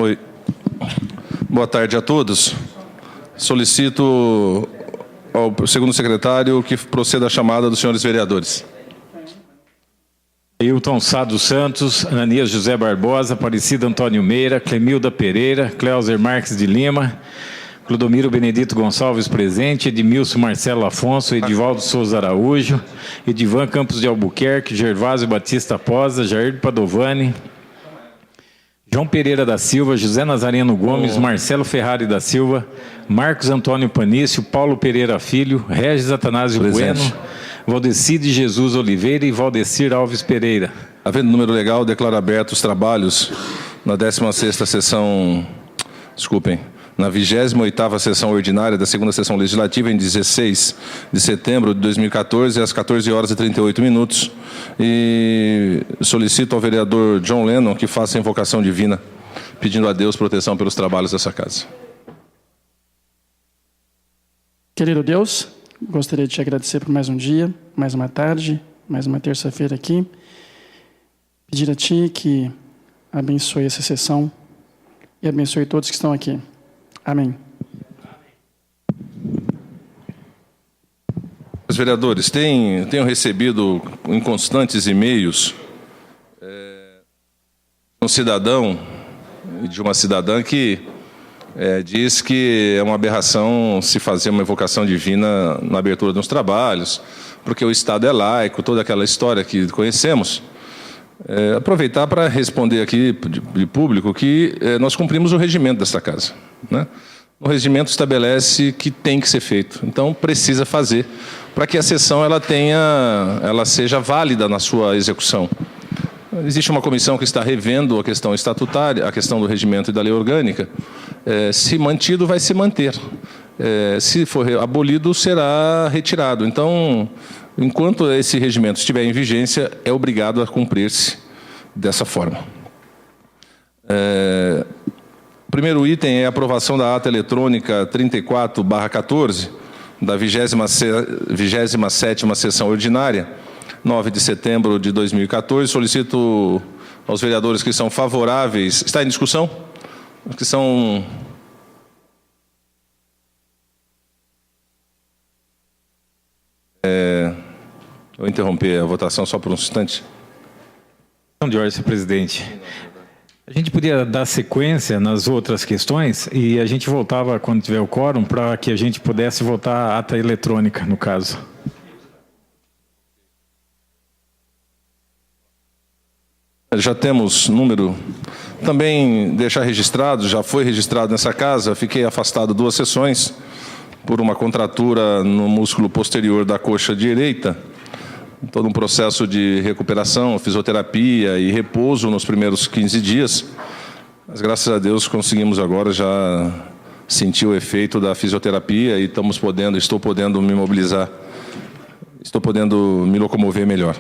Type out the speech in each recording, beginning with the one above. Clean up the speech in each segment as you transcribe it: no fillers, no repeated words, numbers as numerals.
Oi. Boa tarde a todos. Solicito ao segundo secretário que proceda à chamada dos senhores vereadores. Hilton Sá dos Santos, Ananias José Barbosa, Aparecida Antônio Meira, Clemilda Pereira, Cleuser Marques de Lima, Clodomiro Benedito Gonçalves presente, Edmilson Marcelo Afonso, Edivaldo Souza Araújo, Edivan Campos de Albuquerque, Gervásio Batista Posa, Jair Padovani, João Pereira da Silva, José Nazareno Gomes, Marcelo Ferrari da Silva, Marcos Antônio Panício, Paulo Pereira Filho, Regis Atanásio Bueno, Valdeci de Jesus Oliveira e Valdecir Alves Pereira. Havendo número legal, declaro abertos os trabalhos na 16ª sessão, na 28ª sessão ordinária da segunda sessão legislativa, em 16 de setembro de 2014, às 14h38. E solicito ao vereador John Lennon que faça a invocação divina, pedindo a Deus proteção pelos trabalhos dessa casa. Querido Deus, gostaria de te agradecer por mais um dia, mais uma tarde, mais uma terça-feira aqui. Pedir a Ti que abençoe essa sessão e abençoe todos que estão aqui. Amém. Os vereadores, tenho recebido em constantes e-mails um cidadão e de uma cidadã que diz que é uma aberração se fazer uma invocação divina na abertura dos trabalhos, porque o Estado é laico, toda aquela história que conhecemos. Aproveitar para responder aqui de público que nós cumprimos o regimento desta casa, né? O regimento estabelece que tem que ser feito, então precisa fazer para que a sessão ela seja válida na sua execução. Existe uma comissão que está revendo a questão estatutária, a questão do regimento e da lei orgânica. Se mantido, vai se manter. Se for abolido, será retirado. Então, enquanto esse regimento estiver em vigência, é obrigado a cumprir-se dessa forma. O primeiro item é a aprovação da ata eletrônica 34/14, da 27ª sessão ordinária, 9 de setembro de 2014. Solicito aos vereadores que são favoráveis... Está em discussão? Os que são... Vou interromper a votação só por um instante. De ordem, senhor presidente. A gente podia dar sequência nas outras questões e a gente voltava quando tiver o quórum para que a gente pudesse votar a ata eletrônica, no caso. Já temos número. Também deixar registrado, já foi registrado nessa casa, fiquei afastado 2 sessões por uma contratura no músculo posterior da coxa direita. Todo um processo de recuperação, fisioterapia e repouso nos primeiros 15 dias. Mas, graças a Deus, conseguimos agora já sentir o efeito da fisioterapia e estou podendo me mobilizar, estou podendo me locomover melhor.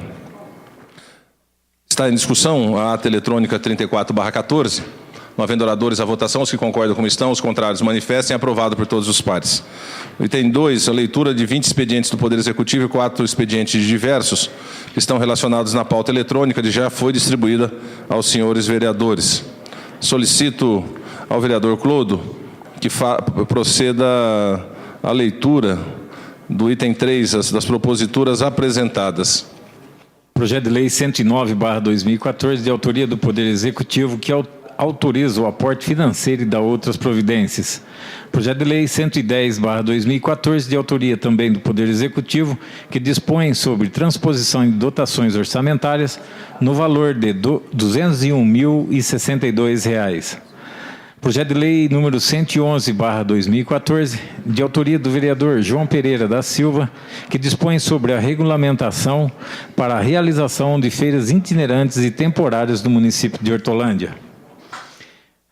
Está em discussão a ata eletrônica 34/14. Não havendo oradores à votação, os que concordam como estão, os contrários manifestem. Aprovado por todos os pares. Item 2, a leitura de 20 expedientes do Poder Executivo e 4 expedientes diversos que estão relacionados na pauta eletrônica que já foi distribuída aos senhores vereadores. Solicito ao vereador Clodo que proceda à leitura do item 3, das proposituras apresentadas. Projeto de Lei 109/2014, de autoria do Poder Executivo, que autoriza o aporte financeiro e dá outras providências. Projeto de Lei 110/2014, de autoria também do Poder Executivo, que dispõe sobre transposição de dotações orçamentárias no valor de R$ 201.062. Projeto de Lei número 111/2014, de autoria do vereador João Pereira da Silva, que dispõe sobre a regulamentação para a realização de feiras itinerantes e temporárias do município de Hortolândia.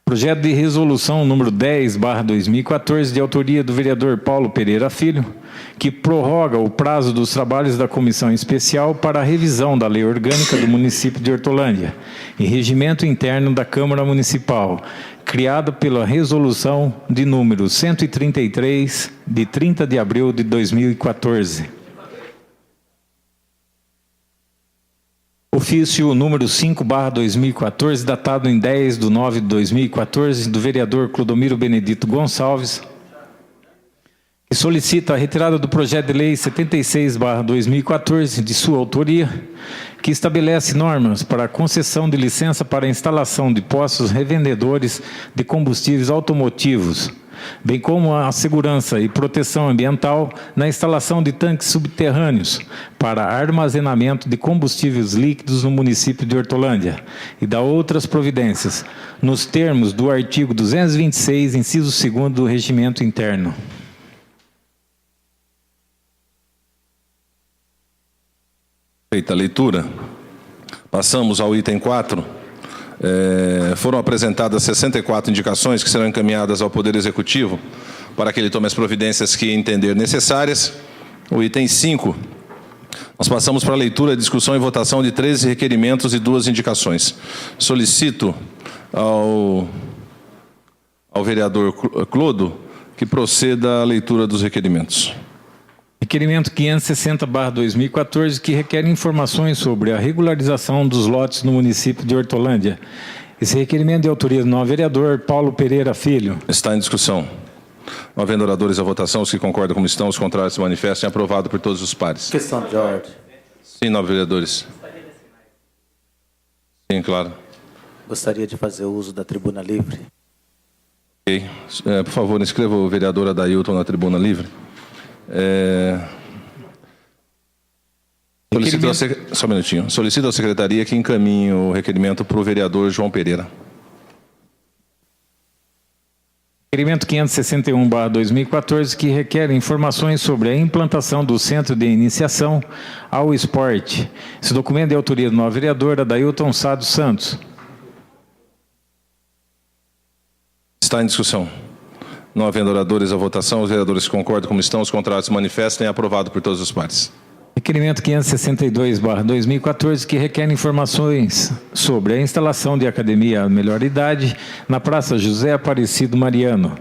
Projeto de resolução número 10/2014, de autoria do vereador Paulo Pereira Filho, que prorroga o prazo dos trabalhos da Comissão Especial para a revisão da Lei Orgânica do município de Hortolândia e regimento interno da Câmara Municipal, criada pela resolução de número 133, de 30 de abril de 2014. ofício número 5/2014, datado em 10/9/2014, do vereador Clodomiro Benedito Gonçalves, que solicita a retirada do projeto de lei 76/2014, de sua autoria, que estabelece normas para a concessão de licença para a instalação de postos revendedores de combustíveis automotivos, bem como a segurança e proteção ambiental na instalação de tanques subterrâneos para armazenamento de combustíveis líquidos no município de Hortolândia e da outras providências, nos termos do artigo 226, inciso 2º do Regimento Interno. Feita a leitura, passamos ao item 4. Foram apresentadas 64 indicações que serão encaminhadas ao Poder Executivo para que ele tome as providências que entender necessárias. O item 5, nós passamos para a leitura, discussão e votação de 13 requerimentos e 2 indicações. Solicito ao vereador Clodo que proceda à leitura dos requerimentos. Requerimento 560/2014, que requer informações sobre a regularização dos lotes no município de Hortolândia. Esse requerimento é de autoria do novo vereador Paulo Pereira Filho. Está em discussão. Não havendo oradores à votação, os que concordam como estão, os contrários se manifestem. Aprovado por todos os pares. Questão de ordem. Sim, nove vereadores. Sim, claro. Gostaria de fazer uso da tribuna livre. Ok. Por favor, inscreva o vereador Adailton na tribuna livre. Só um minutinho. Solicito à secretaria que encaminhe o requerimento para o vereador João Pereira. Requerimento 561/2014, que requer informações sobre a implantação do Centro de Iniciação ao Esporte. Esse documento é de autoria do novo vereador Adailton Sá dos Santos. Está em discussão. Não havendo oradores à votação, os vereadores que concordam como estão, os contrários se manifestem. Aprovado por todos os pares. Requerimento 562/2014, que requer informações sobre a instalação de academia Melhor Idade na Praça José Aparecido Mariano.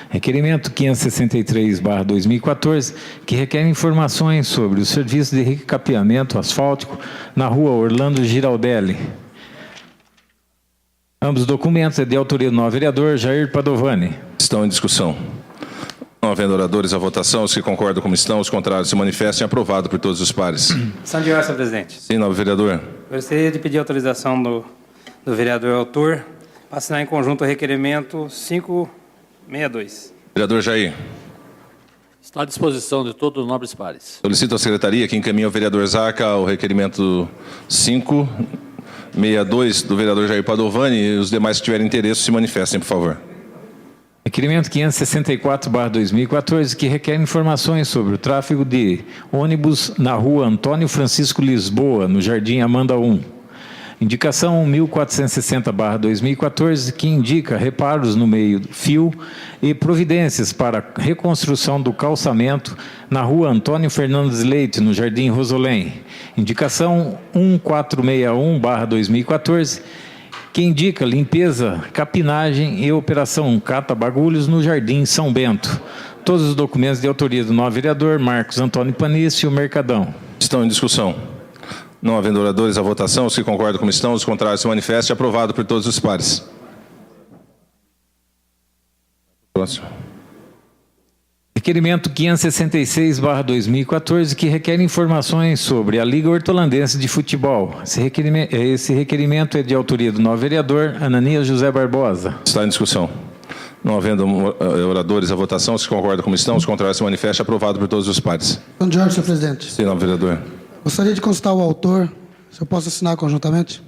Requerimento 563/2014, que requer informações sobre o serviço de recapeamento asfáltico na Rua Orlando Giraldelli. Ambos os documentos é de autoria do novo vereador Jair Padovani. Estão em discussão. Não havendo oradores à votação, os que concordam como estão, os contrários se manifestem. Aprovado por todos os pares. Questão de ordem, senhor presidente. Sim, novo vereador. Gostaria de pedir autorização do vereador autor para assinar em conjunto o requerimento 562. Vereador Jair. Está à disposição de todos os nobres pares. Solicito à secretaria que encaminhe ao vereador Zaca o requerimento 562 do vereador Jair Padovani, e os demais que tiverem interesse se manifestem, por favor. Requerimento 564/2014, que requer informações sobre o tráfego de ônibus na Rua Antônio Francisco Lisboa, no Jardim Amanda 1. Indicação 1460/2014, que indica reparos no meio-fio e providências para reconstrução do calçamento na Rua Antônio Fernandes Leite, no Jardim Rosolém. Indicação 1461/2014, que indica limpeza, capinagem e operação cata-bagulhos no Jardim São Bento. Todos os documentos de autoria do novo vereador Marcos Antônio Panício Mercadão. Estão em discussão. Não havendo oradores à votação, os que concordam como estão, os contrários se manifestem. Aprovado por todos os pares. Próximo. Requerimento 566/2014, que requer informações sobre a Liga Hortolandense de Futebol. Esse requerimento é de autoria do novo vereador Ananias José Barbosa. Está em discussão. Não havendo oradores à votação, os que concordam como estão, os contrários se manifestem. Aprovado por todos os pares. Questão de ordem, senhor presidente. Sim, novo vereador. Gostaria de consultar o autor, se eu posso assinar conjuntamente.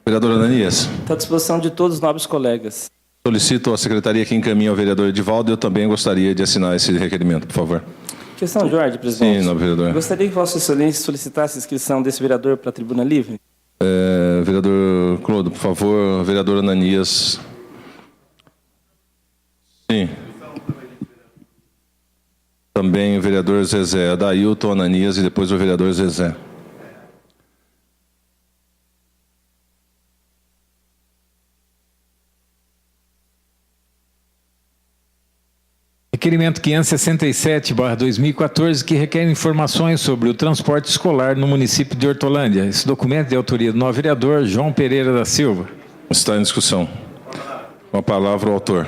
Vereador Ananias. Está à disposição de todos os nobres colegas. Solicito à secretaria que encaminhe ao vereador Edivaldo. Eu também gostaria de assinar esse requerimento, por favor. Questão de ordem, presidente. Sim, novo vereador. Gostaria que Vossa Excelência solicitasse a inscrição desse vereador para a tribuna livre. Vereador Clodo, por favor. Vereador Ananias. Sim. Também o vereador Zezé. Adailton, Ananias e depois o vereador Zezé. Requerimento 567/2014, que requer informações sobre o transporte escolar no município de Hortolândia. Esse documento é de autoria do novo vereador João Pereira da Silva. Está em discussão. Com a palavra o autor.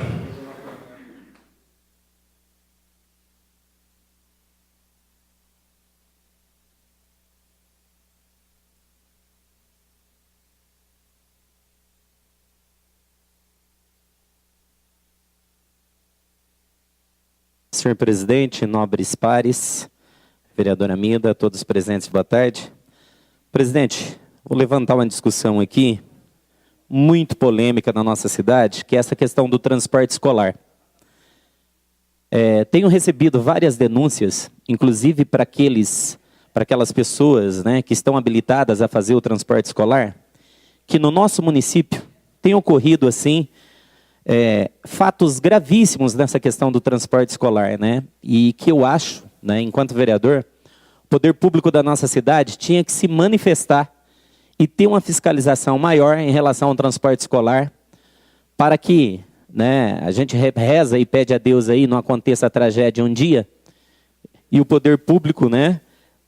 Senhor presidente, nobres pares, vereadora Mida, todos presentes, boa tarde. Presidente, vou levantar uma discussão aqui, muito polêmica na nossa cidade, que é essa questão do transporte escolar. Tenho recebido várias denúncias, inclusive para aquelas pessoas, né, que estão habilitadas a fazer o transporte escolar, que no nosso município tem ocorrido assim, fatos gravíssimos nessa questão do transporte escolar, né? E que eu acho, né, enquanto vereador, o poder público da nossa cidade tinha que se manifestar e ter uma fiscalização maior em relação ao transporte escolar, para que, né, a gente reza e pede a Deus aí, não aconteça a tragédia um dia, e o poder público, né,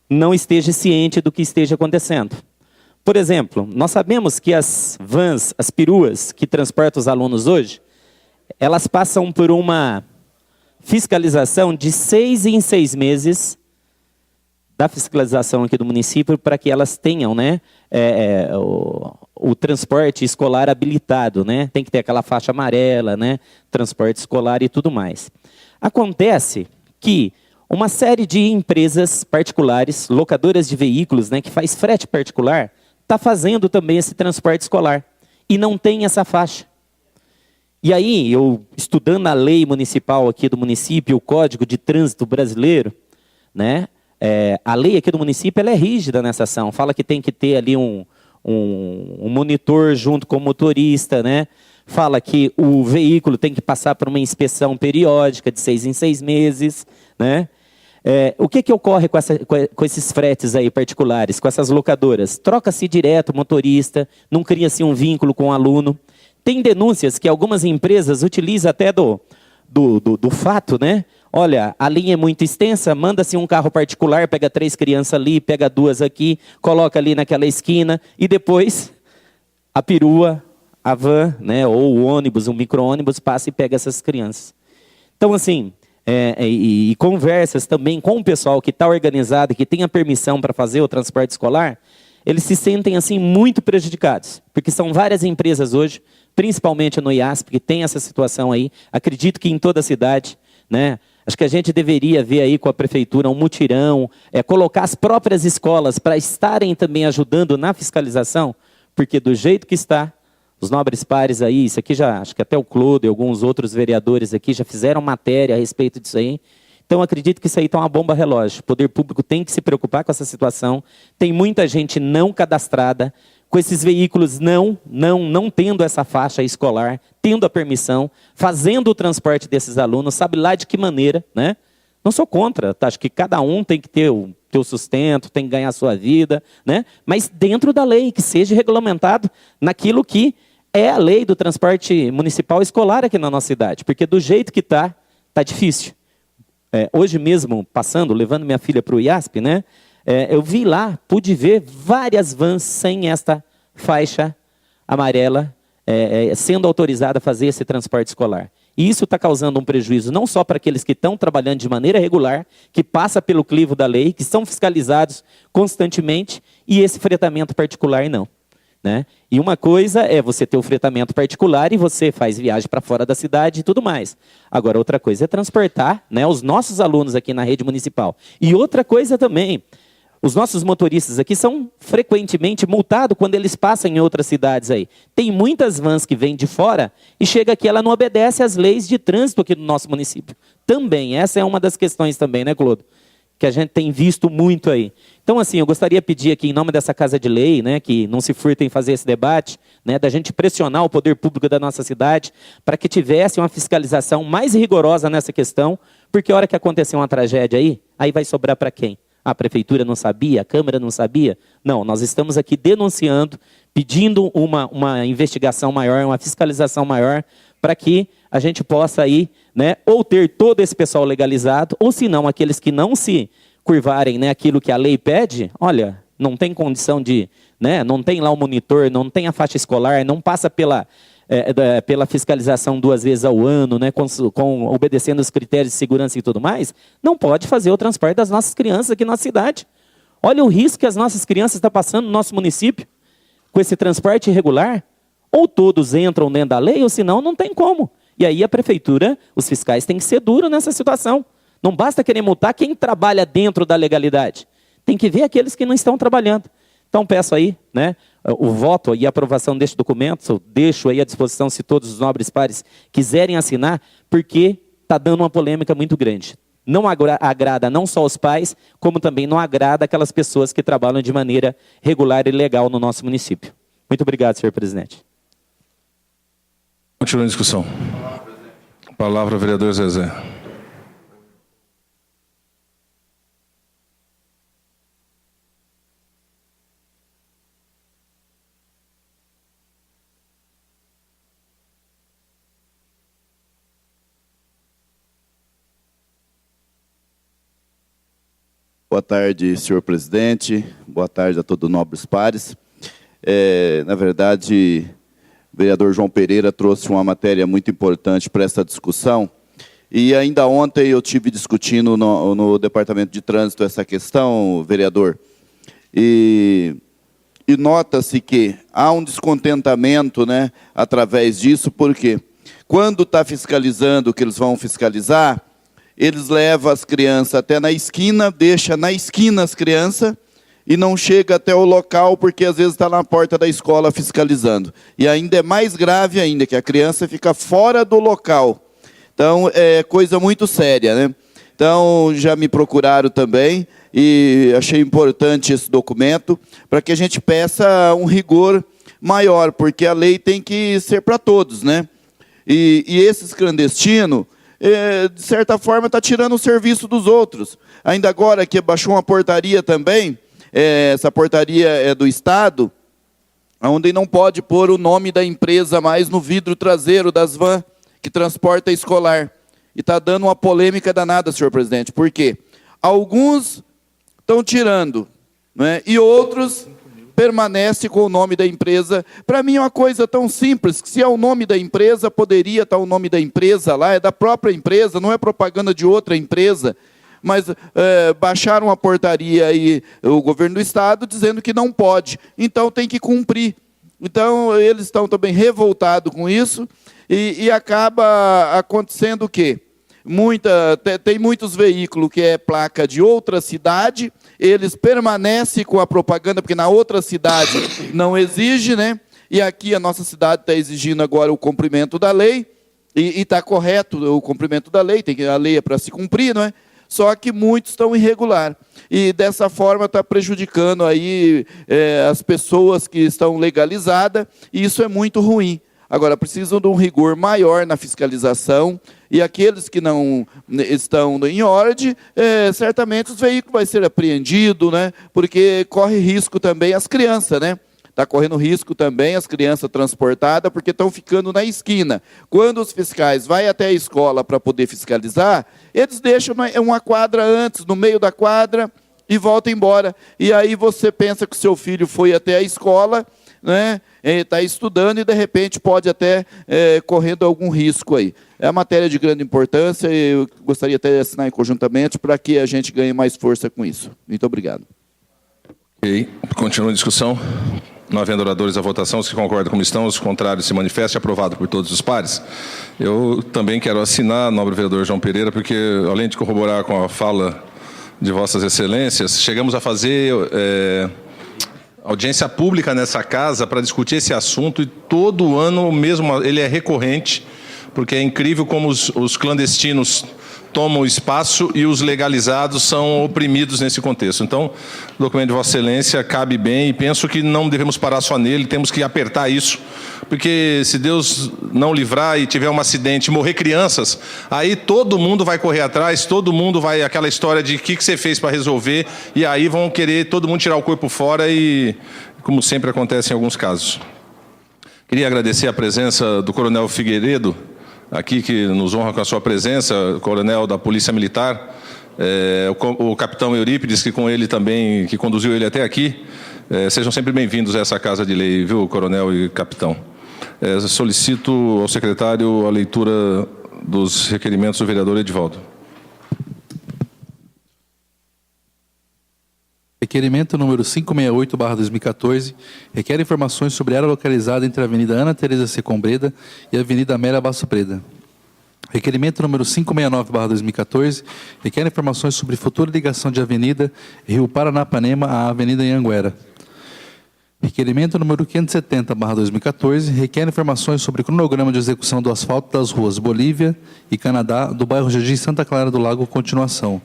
não esteja ciente do que esteja acontecendo. Por exemplo, nós sabemos que as vans, as peruas que transportam os alunos hoje, elas passam por uma fiscalização de 6 em 6 meses da fiscalização aqui do município, para que elas tenham, né, o transporte escolar habilitado, né? Tem que ter aquela faixa amarela, né, transporte escolar e tudo mais. Acontece que uma série de empresas particulares, locadoras de veículos, né, que faz frete particular, está fazendo também esse transporte escolar e não tem essa faixa. E aí, eu estudando a lei municipal aqui do município, o Código de Trânsito Brasileiro, né, a lei aqui do município ela é rígida nessa ação, fala que tem que ter ali um monitor junto com o motorista, né, fala que o veículo tem que passar por uma inspeção periódica de 6 em 6 meses, né. O que ocorre com esses fretes aí particulares, com essas locadoras? Troca-se direto o motorista, não cria-se um vínculo com o aluno. Tem denúncias que algumas empresas utilizam até do fato, né? Olha, a linha é muito extensa, manda-se um carro particular, pega 3 crianças ali, pega 2 aqui, coloca ali naquela esquina, e depois a perua, a van, né, ou o ônibus, um micro-ônibus, passa e pega essas crianças. Então, assim, e conversas também com o pessoal que está organizado, que tem a permissão para fazer o transporte escolar, eles se sentem assim muito prejudicados, porque são várias empresas hoje, principalmente no IASP, que tem essa situação aí, acredito que em toda a cidade, né? Acho que a gente deveria ver aí com a prefeitura um mutirão, colocar as próprias escolas para estarem também ajudando na fiscalização, porque do jeito que está, os nobres pares aí, isso aqui já, acho que até o Clodo e alguns outros vereadores aqui já fizeram matéria a respeito disso aí. Então, acredito que isso aí está uma bomba relógio. O poder público tem que se preocupar com essa situação. Tem muita gente não cadastrada, com esses veículos não tendo essa faixa escolar, tendo a permissão, fazendo o transporte desses alunos, sabe lá de que maneira, né? Não sou contra, tá? Acho que cada um tem que ter o teu sustento, tem que ganhar a sua vida, né? Mas dentro da lei, que seja regulamentado naquilo que é a lei do transporte municipal escolar aqui na nossa cidade, porque do jeito que está difícil. Hoje mesmo, passando, levando minha filha para o IASP, né? Eu vi lá, pude ver várias vans sem esta faixa amarela sendo autorizada a fazer esse transporte escolar. E isso está causando um prejuízo não só para aqueles que estão trabalhando de maneira regular, que passa pelo crivo da lei, que são fiscalizados constantemente, e esse fretamento particular não. Né? E uma coisa é você ter o fretamento particular e você faz viagem para fora da cidade e tudo mais. Agora, outra coisa é transportar, né, os nossos alunos aqui na rede municipal. E outra coisa também, os nossos motoristas aqui são frequentemente multados quando eles passam em outras cidades aí. Tem muitas vans que vêm de fora e chega aqui, ela não obedece às leis de trânsito aqui do nosso município. Também, essa é uma das questões também, né, Clodo? Que a gente tem visto muito aí. Então, assim, eu gostaria de pedir aqui, em nome dessa Casa de Lei, né, que não se furtem em fazer esse debate, né, da gente pressionar o poder público da nossa cidade para que tivesse uma fiscalização mais rigorosa nessa questão, porque a hora que acontecer uma tragédia aí vai sobrar para quem? A prefeitura não sabia, a Câmara não sabia? Não, nós estamos aqui denunciando, pedindo uma investigação maior, uma fiscalização maior, para que a gente possa aí, né, ou ter todo esse pessoal legalizado, ou se não, aqueles que não se curvarem, né, aquilo que a lei pede, olha, não tem condição de, né, não tem lá o monitor, não tem a faixa escolar, não passa pela fiscalização 2 vezes ao ano, né, obedecendo os critérios de segurança e tudo mais, não pode fazer o transporte das nossas crianças aqui na cidade. Olha o risco que as nossas crianças estão passando no nosso município com esse transporte irregular. Ou todos entram dentro da lei, ou senão não tem como. E aí a prefeitura, os fiscais têm que ser duros nessa situação. Não basta querer multar quem trabalha dentro da legalidade. Tem que ver aqueles que não estão trabalhando. Então peço aí, né, o voto e a aprovação deste documento, deixo aí à disposição se todos os nobres pares quiserem assinar, porque está dando uma polêmica muito grande. Não agrada não só os pais, como também não agrada aquelas pessoas que trabalham de maneira regular e legal no nosso município. Muito obrigado, senhor presidente. Continua a discussão. Palavra, vereador Zezé. Boa tarde, senhor presidente. Boa tarde a todos os nobres pares. Na verdade, o vereador João Pereira trouxe uma matéria muito importante para essa discussão. E ainda ontem eu tive discutindo no Departamento de Trânsito essa questão, vereador. E nota-se que há um descontentamento, né, através disso, porque quando está fiscalizando o que eles vão fiscalizar, eles levam as crianças até na esquina, deixa na esquina as crianças e não chega até o local, porque às vezes está na porta da escola fiscalizando. E ainda é mais grave ainda, que a criança fica fora do local. Então, é coisa muito séria, né? Então, já me procuraram também e achei importante esse documento para que a gente peça um rigor maior, porque a lei tem que ser para todos, né? E esses clandestinos, de certa forma, está tirando o serviço dos outros. Ainda agora que baixou uma portaria também, essa portaria é do Estado, onde não pode pôr o nome da empresa mais no vidro traseiro das vans que transporta escolar. E está dando uma polêmica danada, senhor presidente. Por quê? Alguns estão tirando, né, e outros permanecem com o nome da empresa. Para mim é uma coisa tão simples, que se é o nome da empresa, poderia estar o nome da empresa lá, é da própria empresa, não é propaganda de outra empresa. Mas baixaram a portaria aí, o governo do Estado, dizendo que não pode. Então tem que cumprir. Então eles estão também revoltados com isso, e acaba acontecendo o quê? Tem muitos veículos que é placa de outra cidade, eles permanecem com a propaganda, porque na outra cidade não exige, né? E aqui a nossa cidade está exigindo agora o cumprimento da lei, e está correto o cumprimento da lei, a lei é para se cumprir, não é? Só que muitos estão irregular. E dessa forma está prejudicando aí, as pessoas que estão legalizadas, e isso é muito ruim. Agora, precisam de um rigor maior na fiscalização, e aqueles que não estão em ordem, certamente os veículos vão ser apreendidos, né? Porque corre risco também as crianças, né? Está correndo risco também as crianças transportadas, porque estão ficando na esquina. Quando os fiscais vão até a escola para poder fiscalizar, eles deixam uma quadra antes, no meio da quadra, e voltam embora. E aí você pensa que o seu filho foi até a escola, né? Está estudando e, de repente, pode até correndo algum risco aí. É uma matéria de grande importância e eu gostaria até de assinar conjuntamente para que a gente ganhe mais força com isso. Muito obrigado. Ok. Continua a discussão. Não havendo oradores à votação, os que concordam como estão, os contrários se manifestem, aprovado por todos os pares. Eu também quero assinar, nobre vereador João Pereira, porque, além de corroborar com a fala de vossas excelências, chegamos a fazer audiência pública nessa casa para discutir esse assunto, e todo ano mesmo ele é recorrente, porque é incrível como os clandestinos tomam espaço e os legalizados são oprimidos nesse contexto. Então, o documento de Vossa Excelência cabe bem, e penso que não devemos parar só nele, temos que apertar isso, porque se Deus não livrar e tiver um acidente e morrer crianças, aí todo mundo vai correr atrás, todo mundo vai, aquela história de o que você fez para resolver, e aí vão querer todo mundo tirar o corpo fora, e como sempre acontece em alguns casos. Queria agradecer a presença do Coronel Figueiredo, aqui que nos honra com a sua presença, coronel da Polícia Militar, o capitão Eurípides, que com ele também, que conduziu ele até aqui. Sejam sempre bem-vindos a essa Casa de Lei, viu, coronel e capitão. Solicito ao secretário a leitura dos requerimentos do vereador Edivaldo. Requerimento número 568/2014 requer informações sobre a área localizada entre a Avenida Ana Teresa Secombreda e a Avenida Amélia Basso Preda. Requerimento número 569/2014 requer informações sobre futura ligação de Avenida Rio Paranapanema à Avenida Anhanguera. Requerimento número 570/2014 requer informações sobre o cronograma de execução do asfalto das ruas Bolívia e Canadá do bairro Jardim Santa Clara do Lago, continuação.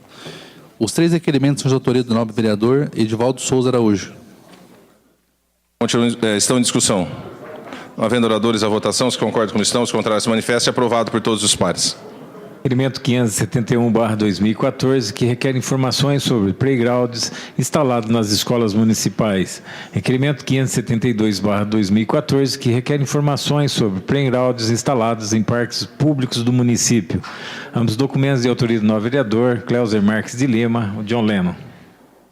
Os 3 requerimentos são de autoria do nobre vereador Edivaldo Souza Araújo. Estão em discussão. Não havendo oradores à votação, se concordam como estão, se contrários se manifestem, aprovado por todos os pares. Requerimento 571/2014, que requer informações sobre playgrounds instalados nas escolas municipais. Requerimento 572/2014, que requer informações sobre playgrounds instalados em parques públicos do município. Ambos documentos de autoria do novo vereador Cleuser Marques de Lima, o John Lennon.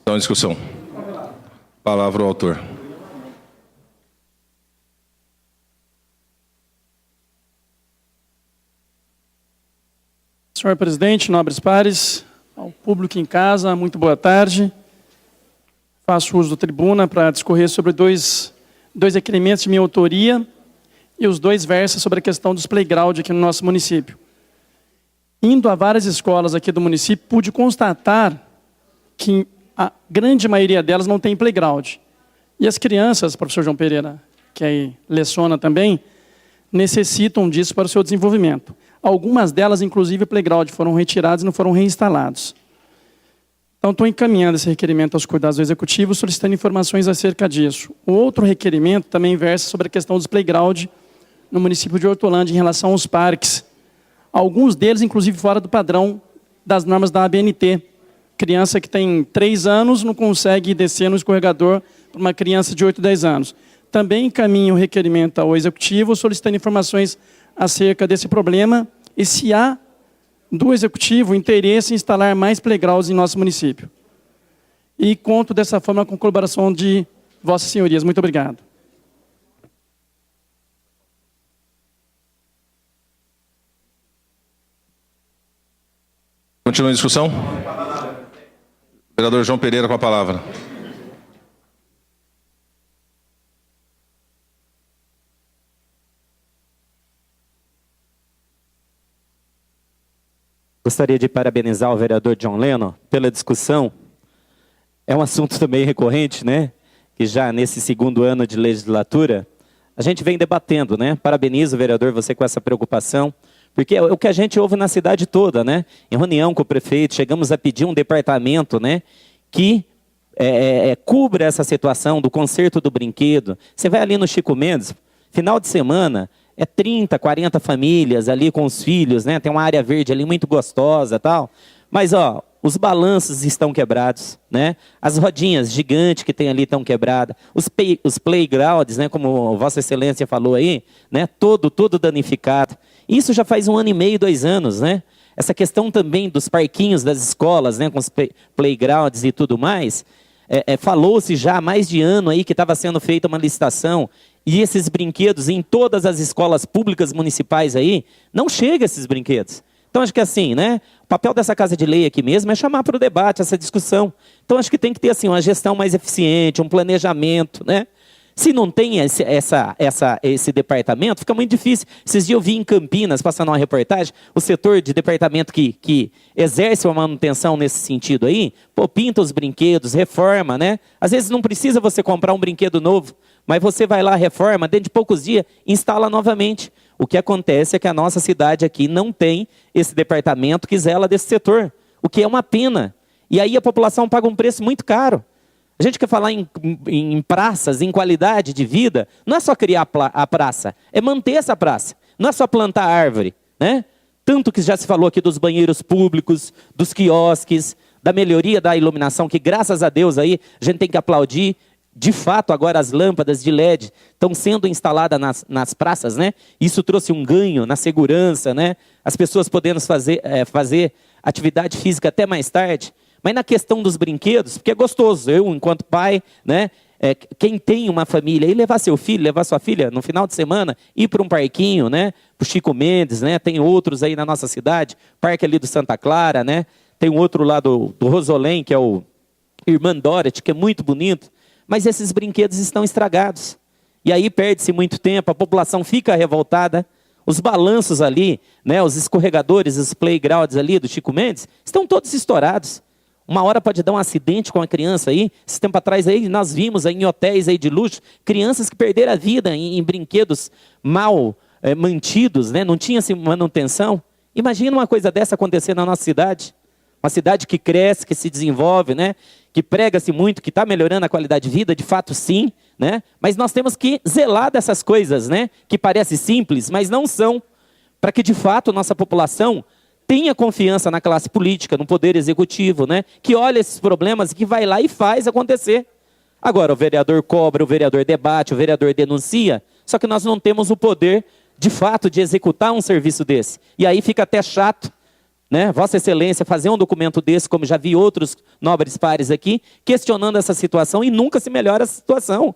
Estão em discussão. Palavra ao autor. Senhor presidente, nobres pares, ao público em casa, muito boa tarde. Faço uso da tribuna para discorrer sobre dois requerimentos de minha autoria e os 2 versam sobre a questão dos playground aqui no nosso município. Indo a várias escolas aqui do município, pude constatar que a grande maioria delas não tem playground. E as crianças, professor João Pereira, que aí leciona também, necessitam disso para o seu desenvolvimento. Algumas delas, inclusive, playground, foram retirados e não foram reinstalados. Então, estou encaminhando esse requerimento aos cuidados do Executivo, solicitando informações acerca disso. O outro requerimento também versa sobre a questão dos playground no município de Hortolândia, em relação aos parques. Alguns deles, inclusive, fora do padrão das normas da ABNT. Criança que tem 3 anos não consegue descer no escorregador para uma criança de 8, 10 anos. Também encaminho o requerimento ao Executivo, solicitando informações acerca desse problema e se há do Executivo interesse em instalar mais playgrounds em nosso município. E conto dessa forma com a colaboração de Vossas Senhorias. Muito obrigado. Continua a discussão? Vereador João Pereira com a palavra. Gostaria de parabenizar o vereador John Lennon pela discussão. É um assunto também recorrente, né? Que já nesse 2º ano de legislatura, a gente vem debatendo, né? Parabenizo o vereador, você com essa preocupação, porque é o que a gente ouve na cidade toda, né? Em reunião com o prefeito, chegamos a pedir um departamento, né? Que cubra essa situação do conserto do brinquedo. Você vai ali no Chico Mendes, final de semana, 30, 40 famílias ali com os filhos, né? Tem uma área verde ali muito gostosa, tal. Mas ó, os balanços estão quebrados, né? As rodinhas gigantes que tem ali estão quebradas. Os playgrounds, né? Como Vossa Excelência falou aí, né? Todo danificado. Isso já faz 1 ano e meio, 2 anos, né? Essa questão também dos parquinhos das escolas, né? Com os playgrounds e tudo mais. Falou-se já há mais de ano aí que estava sendo feita uma licitação. E esses brinquedos em todas as escolas públicas municipais aí, não chega esses brinquedos. Então, acho que assim, né? O papel dessa Casa de Lei aqui mesmo é chamar para o debate essa discussão. Então, acho que tem que ter assim, uma gestão mais eficiente, um planejamento, né? Se não tem esse departamento, fica muito difícil. Esses dias eu vi em Campinas, passando uma reportagem, o setor de departamento que exerce uma manutenção nesse sentido aí, pô, pinta os brinquedos, reforma, né? Às vezes não precisa você comprar um brinquedo novo, mas você vai lá, reforma, dentro de poucos dias, instala novamente. O que acontece é que a nossa cidade aqui não tem esse departamento que zela desse setor, o que é uma pena. E aí a população paga um preço muito caro. A gente quer falar em praças, em qualidade de vida, não é só criar a praça, é manter essa praça. Não é só plantar árvore, né? Tanto que já se falou aqui dos banheiros públicos, dos quiosques, da melhoria da iluminação, que graças a Deus aí a gente tem que aplaudir. De fato, agora as lâmpadas de LED estão sendo instaladas nas praças, né? Isso trouxe um ganho na segurança, né? As pessoas podendo fazer atividade física até mais tarde. Mas na questão dos brinquedos, porque é gostoso, eu, enquanto pai, né? Quem tem uma família, e levar seu filho, levar sua filha no final de semana, ir para um parquinho, né? Para o Chico Mendes, né? Tem outros aí na nossa cidade, parque ali do Santa Clara, né? Tem um outro lá do Rosolém, que é o Irmã Dorothy, que é muito bonito. Mas esses brinquedos estão estragados. E aí perde-se muito tempo, a população fica revoltada. Os balanços ali, né? Os escorregadores, os playgrounds ali do Chico Mendes, estão todos estourados. Uma hora pode dar um acidente com a criança aí. Esse tempo atrás aí, nós vimos aí em hotéis aí de luxo, crianças que perderam a vida em brinquedos mal mantidos, né? Não tinha manutenção. Imagina uma coisa dessa acontecer na nossa cidade. Uma cidade que cresce, que se desenvolve, né? Que prega-se muito, que está melhorando a qualidade de vida, de fato sim, né? Mas nós temos que zelar dessas coisas, né? Que parecem simples, mas não são, para que de fato nossa população tenha confiança na classe política, no poder executivo, né? Que olha esses problemas e que vai lá e faz acontecer. Agora, o vereador cobra, o vereador debate, o vereador denuncia, só que nós não temos o poder, de fato, de executar um serviço desse. E aí fica até chato, né? Vossa Excelência fazer um documento desse, como já vi outros nobres pares aqui, questionando essa situação e nunca se melhora a situação.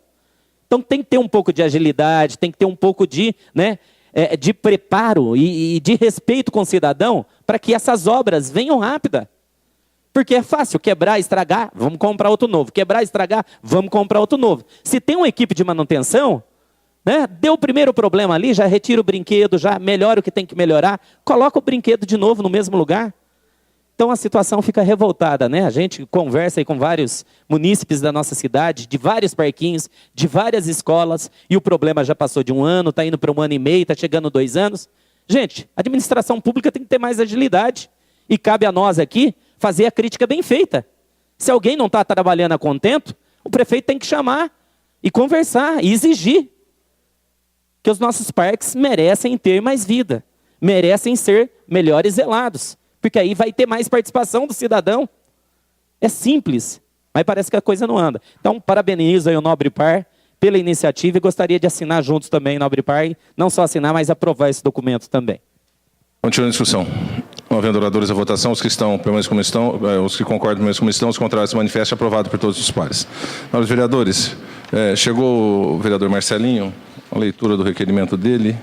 Então tem que ter um pouco de agilidade, tem que ter um pouco de, né? De preparo e de respeito com o cidadão para que essas obras venham rápida. Porque é fácil quebrar, estragar, vamos comprar outro novo. Quebrar, estragar, vamos comprar outro novo. Se tem uma equipe de manutenção, né, deu o primeiro problema ali, já retira o brinquedo, já melhora o que tem que melhorar, coloca o brinquedo de novo no mesmo lugar. Então a situação fica revoltada, né? A gente conversa aí com vários munícipes da nossa cidade, de vários parquinhos, de várias escolas, e o problema já passou de 1 ano, está indo para 1 ano e meio, está chegando 2 anos. Gente, a administração pública tem que ter mais agilidade. E cabe a nós aqui fazer a crítica bem feita. Se alguém não está trabalhando a contento, o prefeito tem que chamar e conversar e exigir que os nossos parques merecem ter mais vida, merecem ser melhores zelados. Porque aí vai ter mais participação do cidadão. É simples, mas parece que a coisa não anda. Então, parabenizo aí o Nobre Par pela iniciativa e gostaria de assinar juntos também, Nobre Par, não só assinar, mas aprovar esse documento também. Continuando a discussão. Não havendo oradores à votação, os que estão permanecem como estão, os que concordam permanecem como estão, os contrários se manifestam, aprovado por todos os pares. Senhores vereadores, chegou o vereador Marcelinho, a leitura do requerimento dele.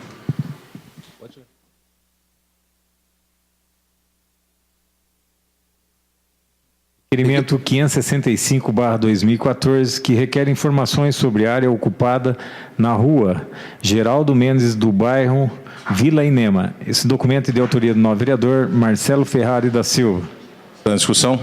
Requerimento 565/2014, que requer informações sobre área ocupada na rua Geraldo Mendes, do bairro Vila Inema. Esse documento é de autoria do novo vereador Marcelo Ferrari da Silva. Está em discussão?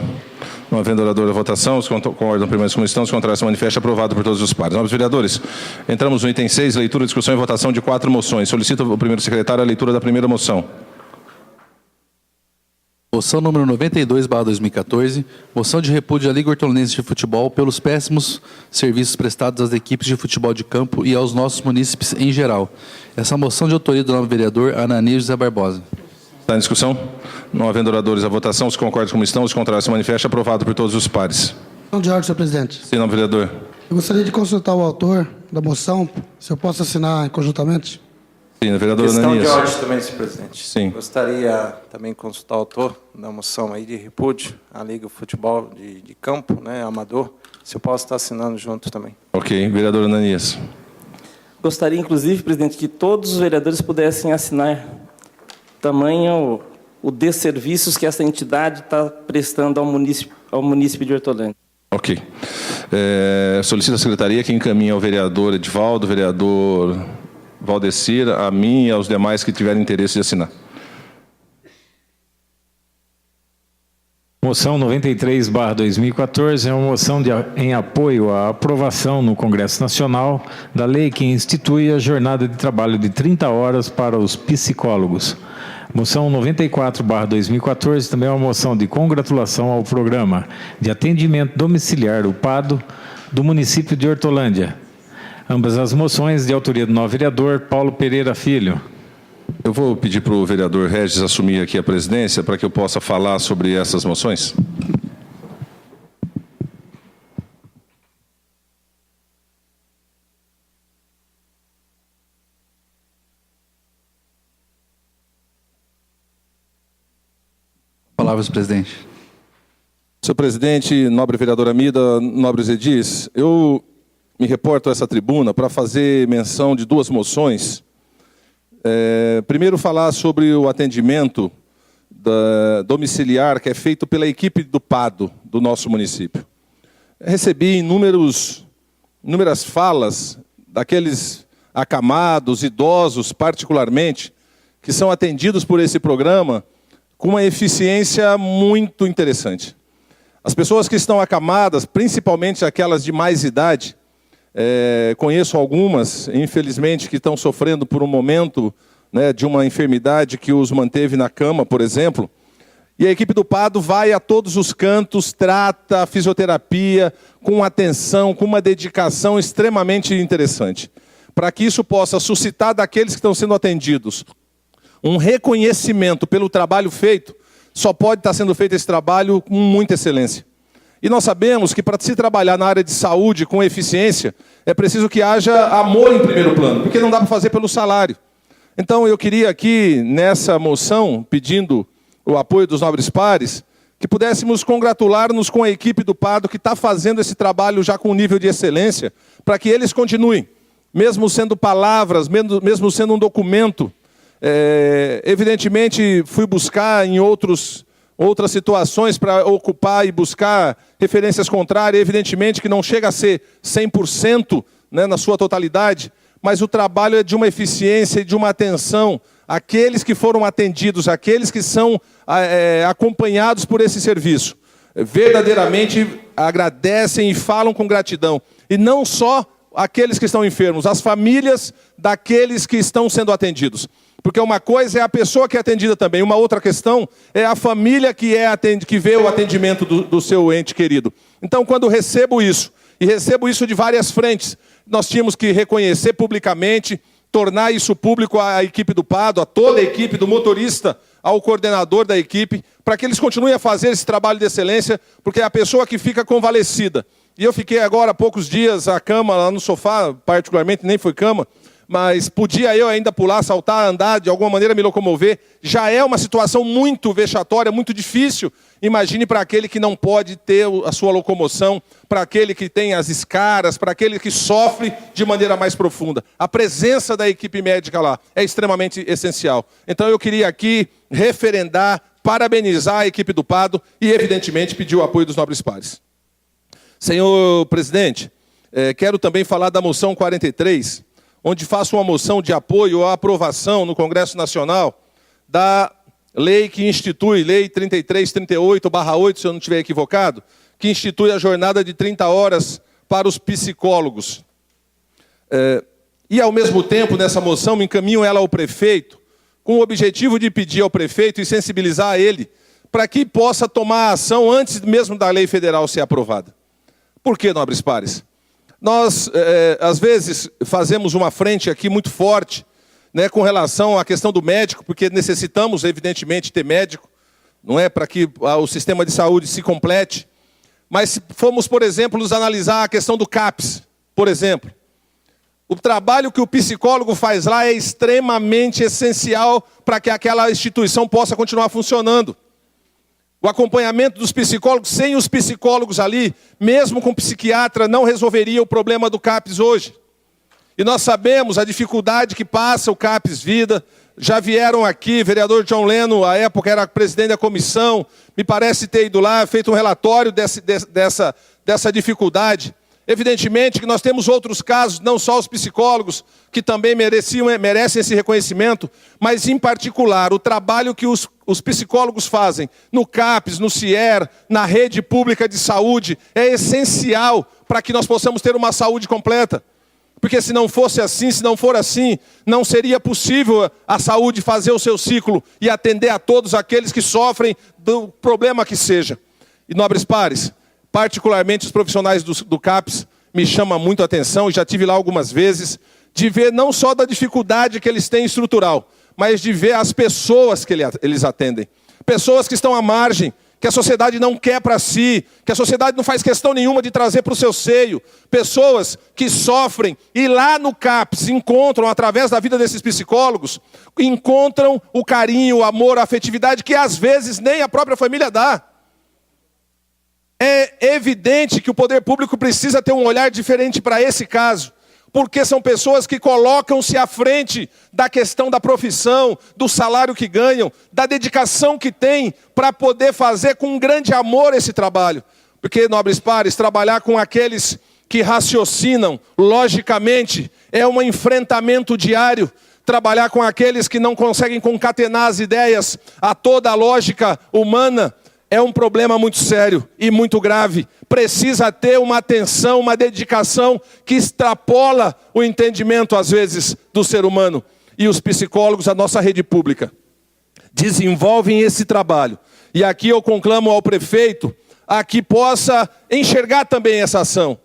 Não havendo orador à votação, os que concordam permanecem como estão, os contrários se manifestam, aprovado por todos os pares. Nobres vereadores, entramos no item 6, leitura, discussão e votação de 4 moções. Solicito ao primeiro secretário a leitura da primeira moção. Moção número 92/2014, moção de repúdio à Liga Hortolense de Futebol pelos péssimos serviços prestados às equipes de futebol de campo e aos nossos munícipes em geral. Essa moção de autoria do novo vereador Ananias José Barbosa. Está em discussão? Não havendo oradores à votação, os que concordam como estão, os contrários se manifestam, aprovado por todos os pares. De ordem, senhor presidente. Sim, novo vereador. Eu gostaria de consultar o autor da moção, se eu posso assinar conjuntamente. Sim, vereador Questão Ananias. de ordem também, senhor presidente. Sim. Gostaria também de consultar o autor da moção aí de repúdio à Liga Futebol de Campo, né, amador, se eu posso estar assinando junto também. Ok, vereador Ananias. Gostaria, inclusive, presidente, que todos os vereadores pudessem assinar. Tamanho o desserviços que essa entidade está prestando ao município de Hortolândia. Ok. Solicito à secretaria que encaminhe ao vereador Edivaldo, vereador Valdecir, a mim e aos demais que tiverem interesse de assinar. Moção 93/2014 é uma moção em apoio à aprovação no Congresso Nacional da lei que institui a jornada de trabalho de 30 horas para os psicólogos. Moção 94/2014 também é uma moção de congratulação ao programa de atendimento domiciliar, o PADO, do município de Hortolândia. Ambas as moções de autoria do novo vereador Paulo Pereira Filho. Eu vou pedir para o vereador Regis assumir aqui a presidência para que eu possa falar sobre essas moções. palavras, presidente. Senhor presidente, nobre vereador Amida, nobres edis, eu me reporto a essa tribuna para fazer menção de duas moções. Primeiro, falar sobre o atendimento domiciliar que é feito pela equipe do PADO do nosso município. Recebi inúmeras falas daqueles acamados, idosos particularmente, que são atendidos por esse programa com uma eficiência muito interessante. As pessoas que estão acamadas, principalmente aquelas de mais idade, conheço algumas, infelizmente, que estão sofrendo por um momento, né, de uma enfermidade que os manteve na cama, por exemplo, e a equipe do PADO vai a todos os cantos, trata a fisioterapia com atenção, com uma dedicação extremamente interessante, para que isso possa suscitar daqueles que estão sendo atendidos um reconhecimento pelo trabalho feito. Só pode estar sendo feito esse trabalho com muita excelência. E nós sabemos que para se trabalhar na área de saúde com eficiência, é preciso que haja amor em primeiro plano, porque não dá para fazer pelo salário. Então eu queria aqui, nessa moção, pedindo o apoio dos nobres pares, que pudéssemos congratular-nos com a equipe do PADO que está fazendo esse trabalho já com um nível de excelência, para que eles continuem, mesmo sendo palavras, mesmo sendo um documento. Evidentemente, fui buscar em outras situações para ocupar e buscar referências contrárias, evidentemente que não chega a ser 100%, né, na sua totalidade, mas o trabalho é de uma eficiência e de uma atenção àqueles que foram atendidos, àqueles que são acompanhados por esse serviço. Verdadeiramente agradecem e falam com gratidão. E não só aqueles que estão enfermos, as famílias daqueles que estão sendo atendidos. Porque uma coisa é a pessoa que é atendida também, uma outra questão é a família que vê o atendimento do seu ente querido. Então, quando recebo isso, e recebo isso de várias frentes, nós tínhamos que reconhecer publicamente, tornar isso público à equipe do PADO, a toda a equipe, do motorista ao coordenador da equipe, para que eles continuem a fazer esse trabalho de excelência, porque é a pessoa que fica convalescida. E eu fiquei agora há poucos dias à cama, lá no sofá, particularmente nem foi cama, mas podia eu ainda pular, saltar, andar, de alguma maneira me locomover. Já é uma situação muito vexatória, muito difícil. Imagine para aquele que não pode ter a sua locomoção, para aquele que tem as escaras, para aquele que sofre de maneira mais profunda. A presença da equipe médica lá é extremamente essencial. Então eu queria aqui referendar, parabenizar a equipe do PADO e, evidentemente, pedir o apoio dos nobres pares. Senhor presidente, quero também falar da moção 43, onde faço uma moção de apoio à aprovação no Congresso Nacional da lei que institui, Lei 3338/8, se eu não estiver equivocado, que institui a jornada de 30 horas para os psicólogos. E, ao mesmo tempo, nessa moção, me encaminho ela ao prefeito, com o objetivo de pedir ao prefeito e sensibilizar ele, para que possa tomar ação antes mesmo da lei federal ser aprovada. Por que, nobres pares? Nós, às vezes, fazemos uma frente aqui muito forte, né, com relação à questão do médico, porque necessitamos, evidentemente, ter médico, não é, para que o sistema de saúde se complete. Mas se formos, por exemplo, nos analisar a questão do CAPS, por exemplo, o trabalho que o psicólogo faz lá é extremamente essencial para que aquela instituição possa continuar funcionando. O acompanhamento dos psicólogos, sem os psicólogos ali, mesmo com psiquiatra, não resolveria o problema do CAPS hoje. E nós sabemos a dificuldade que passa o CAPS Vida. Já vieram aqui, vereador John Leno, à época era presidente da comissão, me parece ter ido lá, feito um relatório dessa dificuldade. Evidentemente que nós temos outros casos, não só os psicólogos, que também merecem esse reconhecimento, mas, em particular, o trabalho que os psicólogos fazem no CAPS, no CIER, na rede pública de saúde, é essencial para que nós possamos ter uma saúde completa. Porque se não fosse assim, se não for assim, não seria possível a saúde fazer o seu ciclo e atender a todos aqueles que sofrem do problema que seja. E, nobres pares, particularmente os profissionais do CAPS, me chamam muito a atenção, e já tive lá algumas vezes, de ver não só da dificuldade que eles têm estrutural, mas de ver as pessoas que eles atendem. Pessoas que estão à margem, que a sociedade não quer para si, que a sociedade não faz questão nenhuma de trazer para o seu seio. Pessoas que sofrem e lá no CAPS encontram, através da vida desses psicólogos, encontram o carinho, o amor, a afetividade que às vezes nem a própria família dá. É evidente que o poder público precisa ter um olhar diferente para esse caso, porque são pessoas que colocam-se à frente da questão da profissão, do salário que ganham, da dedicação que têm para poder fazer com um grande amor esse trabalho. Porque, nobres pares, trabalhar com aqueles que raciocinam logicamente é um enfrentamento diário. Trabalhar com aqueles que não conseguem concatenar as ideias a toda a lógica humana é um problema muito sério e muito grave. Precisa ter uma atenção, uma dedicação que extrapola o entendimento, às vezes, do ser humano. E os psicólogos, a nossa rede pública, desenvolvem esse trabalho. E aqui eu conclamo ao prefeito a que possa enxergar também essa ação.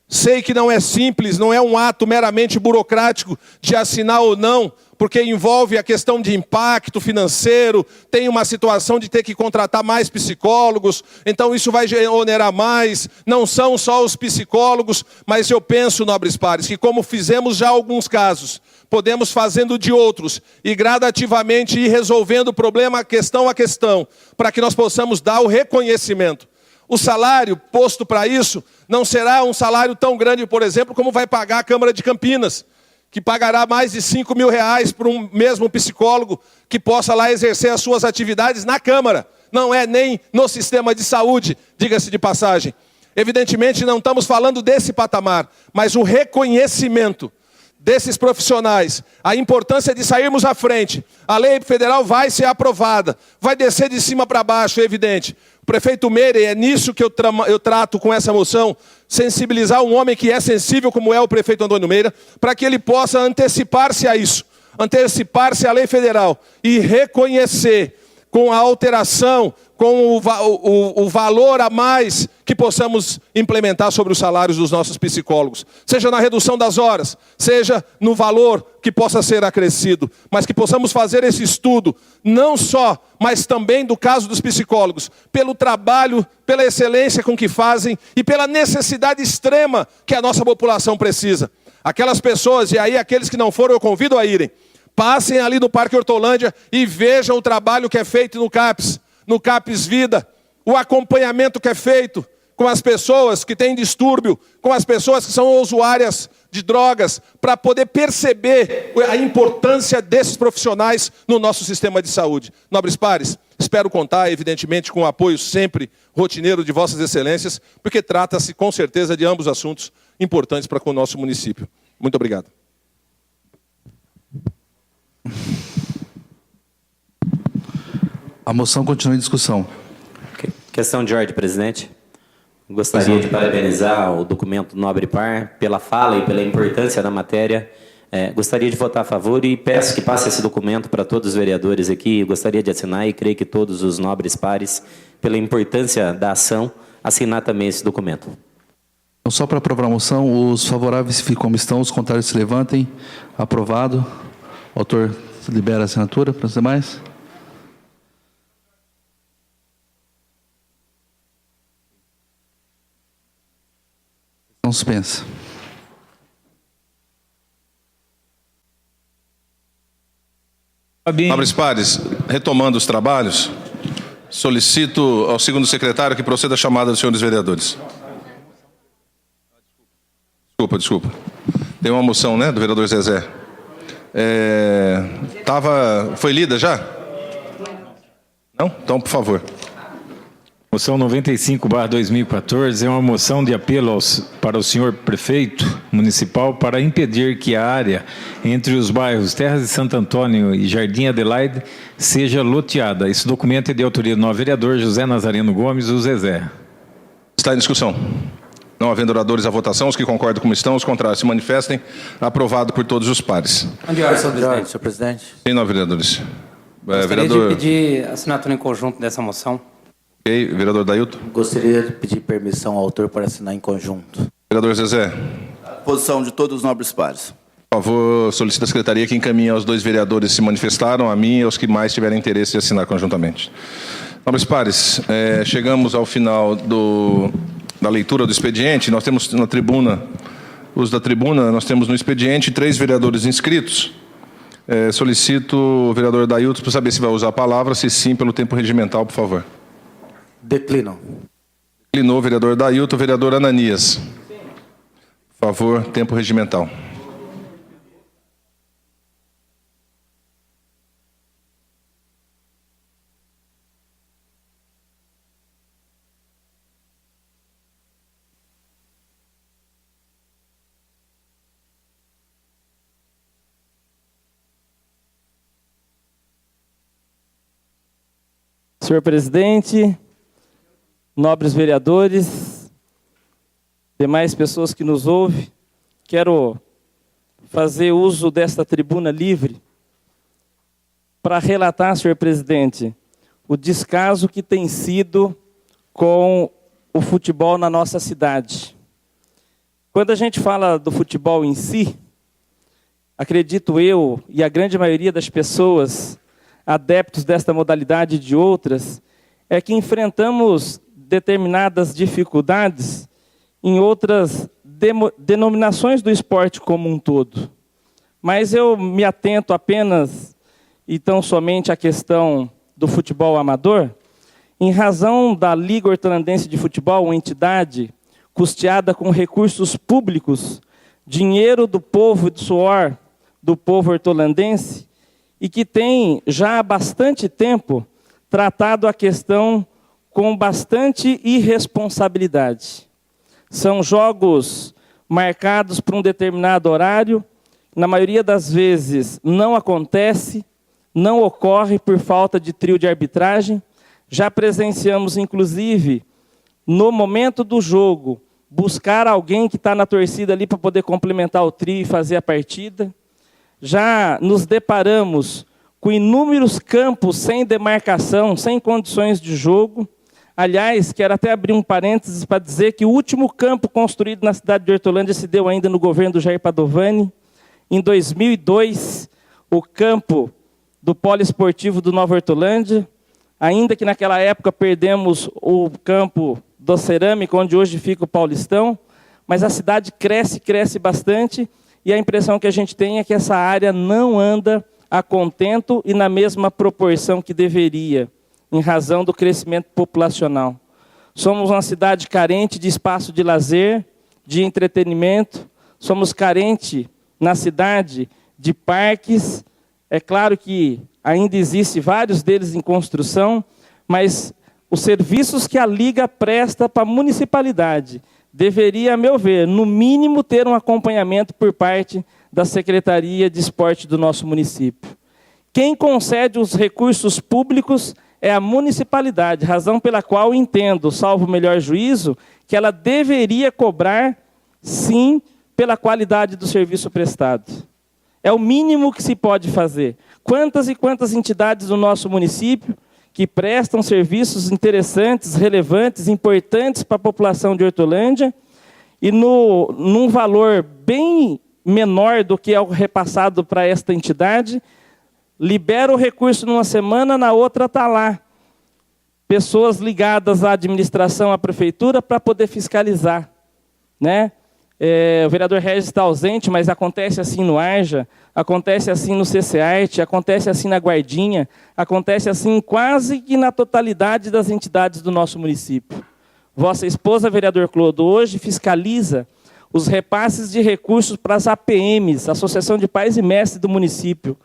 Sei que não é simples, não é um ato meramente burocrático de assinar ou não, porque envolve a questão de impacto financeiro, tem uma situação de ter que contratar mais psicólogos, então isso vai onerar mais, não são só os psicólogos, mas eu penso, nobres pares, que como fizemos já alguns casos, podemos fazendo de outros, e gradativamente ir resolvendo problema questão a questão, para que nós possamos dar o reconhecimento. O salário posto para isso não será um salário tão grande, por exemplo, como vai pagar a Câmara de Campinas, que pagará mais de R$5 mil para um mesmo psicólogo que possa lá exercer as suas atividades na Câmara. Não é nem no sistema de saúde, diga-se de passagem. Evidentemente não estamos falando desse patamar, mas o reconhecimento desses profissionais, a importância de sairmos à frente. A lei federal vai ser aprovada, vai descer de cima para baixo, é evidente. O prefeito Meire, é nisso que eu trato com essa moção, sensibilizar um homem que é sensível, como é o prefeito Antônio Meira, para que ele possa antecipar-se a isso, antecipar-se à lei federal e reconhecer com a alteração, com o valor a mais que possamos implementar sobre os salários dos nossos psicólogos. Seja na redução das horas, seja no valor que possa ser acrescido. Mas que possamos fazer esse estudo, não só, mas também do caso dos psicólogos, pelo trabalho, pela excelência com que fazem e pela necessidade extrema que a nossa população precisa. Aquelas pessoas, e aí aqueles que não foram, eu convido a irem. Passem ali no Parque Hortolândia e vejam o trabalho que é feito no CAPS Vida, o acompanhamento que é feito com as pessoas que têm distúrbio, com as pessoas que são usuárias de drogas, para poder perceber a importância desses profissionais no nosso sistema de saúde. Nobres pares, espero contar, evidentemente, com o apoio sempre rotineiro de vossas excelências, porque trata-se, com certeza, de ambos assuntos importantes para com o nosso município. Muito obrigado. A moção continua em discussão. Questão de ordem, presidente. Gostaria de parabenizar o documento Nobre Par pela fala e pela importância da matéria. Gostaria de votar a favor e peço que passe esse documento para todos os vereadores aqui. Gostaria de assinar e creio que todos os nobres pares, pela importância da ação, assinar também esse documento. Então, só para aprovar a moção, os favoráveis ficam como estão, os contrários se levantem. Aprovado. O autor libera a assinatura para os demais. Não suspensa. Nobres pares, retomando os trabalhos, solicito ao segundo secretário que proceda a chamada dos senhores vereadores. Desculpa. Tem uma moção, né, do vereador Zezé. Foi lida já? Não? Então, por favor. Moção 95/2014 é uma moção de apelo para o senhor prefeito municipal para impedir que a área entre os bairros Terras de Santo Antônio e Jardim Adelaide seja loteada. Esse documento é de autoria do novo vereador José Nazareno Gomes, o Zezé. Está em discussão. Não havendo oradores à votação, os que concordam como estão, os contrários se manifestem. Aprovado por todos os pares. Senhor presidente. Tem 9 vereadores. Gostaria de pedir assinatura em conjunto dessa moção. Ok, vereador Dailton. Gostaria de pedir permissão ao autor para assinar em conjunto. Vereador Zezé. Posição de todos os nobres pares. Por favor, solicito à secretaria que encaminhe aos 2 vereadores que se manifestaram, a mim e aos que mais tiverem interesse de assinar conjuntamente. Nobres pares, chegamos ao final da leitura do expediente. Nós temos na tribuna, uso da tribuna, nós temos no expediente 3 vereadores inscritos. Solicito o vereador Dailton para saber se vai usar a palavra, se sim, pelo tempo regimental, por favor. Declino. Declinou o vereador Dailton. Vereador Ananias. Por favor, tempo regimental. Senhor presidente, nobres vereadores, demais pessoas que nos ouvem, quero fazer uso desta tribuna livre para relatar, senhor presidente, o descaso que tem sido com o futebol na nossa cidade. Quando a gente fala do futebol em si, acredito eu e a grande maioria das pessoas adeptos desta modalidade e de outras, é que enfrentamos determinadas dificuldades em outras denominações do esporte como um todo. Mas eu me atento apenas e tão somente à questão do futebol amador, em razão da Liga Hortolandense de Futebol, uma entidade custeada com recursos públicos, dinheiro do povo e do suor do povo hortolandense, e que tem já há bastante tempo tratado a questão com bastante irresponsabilidade. São jogos marcados por um determinado horário, na maioria das vezes não acontece, não ocorre por falta de trio de arbitragem. Já presenciamos, inclusive, no momento do jogo, buscar alguém que está na torcida ali para poder complementar o trio e fazer a partida. Já nos deparamos com inúmeros campos sem demarcação, sem condições de jogo. Aliás, quero até abrir um parênteses para dizer que o último campo construído na cidade de Hortolândia se deu ainda no governo do Jair Padovani. Em 2002, o campo do Poliesportivo do Nova Hortolândia, ainda que naquela época perdemos o campo do Cerâmica, onde hoje fica o Paulistão, mas a cidade cresce bastante, e a impressão que a gente tem é que essa área não anda a contento e na mesma proporção que deveria, em razão do crescimento populacional. Somos uma cidade carente de espaço de lazer, de entretenimento, somos carentes na cidade de parques. É claro que ainda existem vários deles em construção, mas os serviços que a Liga presta para a municipalidade deveria, a meu ver, no mínimo ter um acompanhamento por parte da Secretaria de Esporte do nosso município. Quem concede os recursos públicos é a municipalidade, razão pela qual entendo, salvo o melhor juízo, que ela deveria cobrar, sim, pela qualidade do serviço prestado. É o mínimo que se pode fazer. Quantas e quantas entidades do nosso município que prestam serviços interessantes, relevantes, importantes para a população de Hortolândia, e num valor bem menor do que é o repassado para esta entidade, libera o recurso numa semana, na outra está lá. Pessoas ligadas à administração, à prefeitura, para poder fiscalizar, né? O vereador Regis está ausente, mas acontece assim no Arja, acontece assim no CCART, acontece assim na Guardinha, acontece assim quase que na totalidade das entidades do nosso município. Vossa esposa, vereador Clodo, hoje fiscaliza os repasses de recursos para as APMs, Associação de Pais e Mestres do município.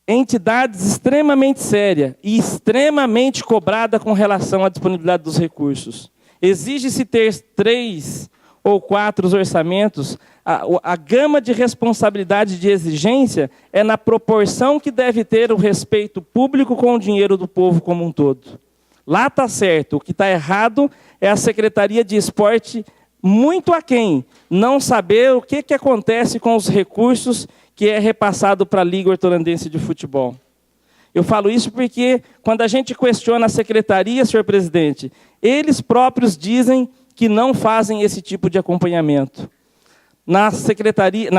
Entidades extremamente sérias e extremamente cobrada com relação à disponibilidade dos recursos. Exige-se ter 3 ou 4 orçamentos. A gama de responsabilidade e de exigência é na proporção que deve ter o respeito público com o dinheiro do povo como um todo. Lá está certo. O que está errado é a Secretaria de Esporte muito aquém, não saber o que acontece com os recursos que é repassado para a Liga Hortolandense de Futebol. Eu falo isso porque, quando a gente questiona a secretaria, senhor presidente, eles próprios dizem que não fazem esse tipo de acompanhamento. Na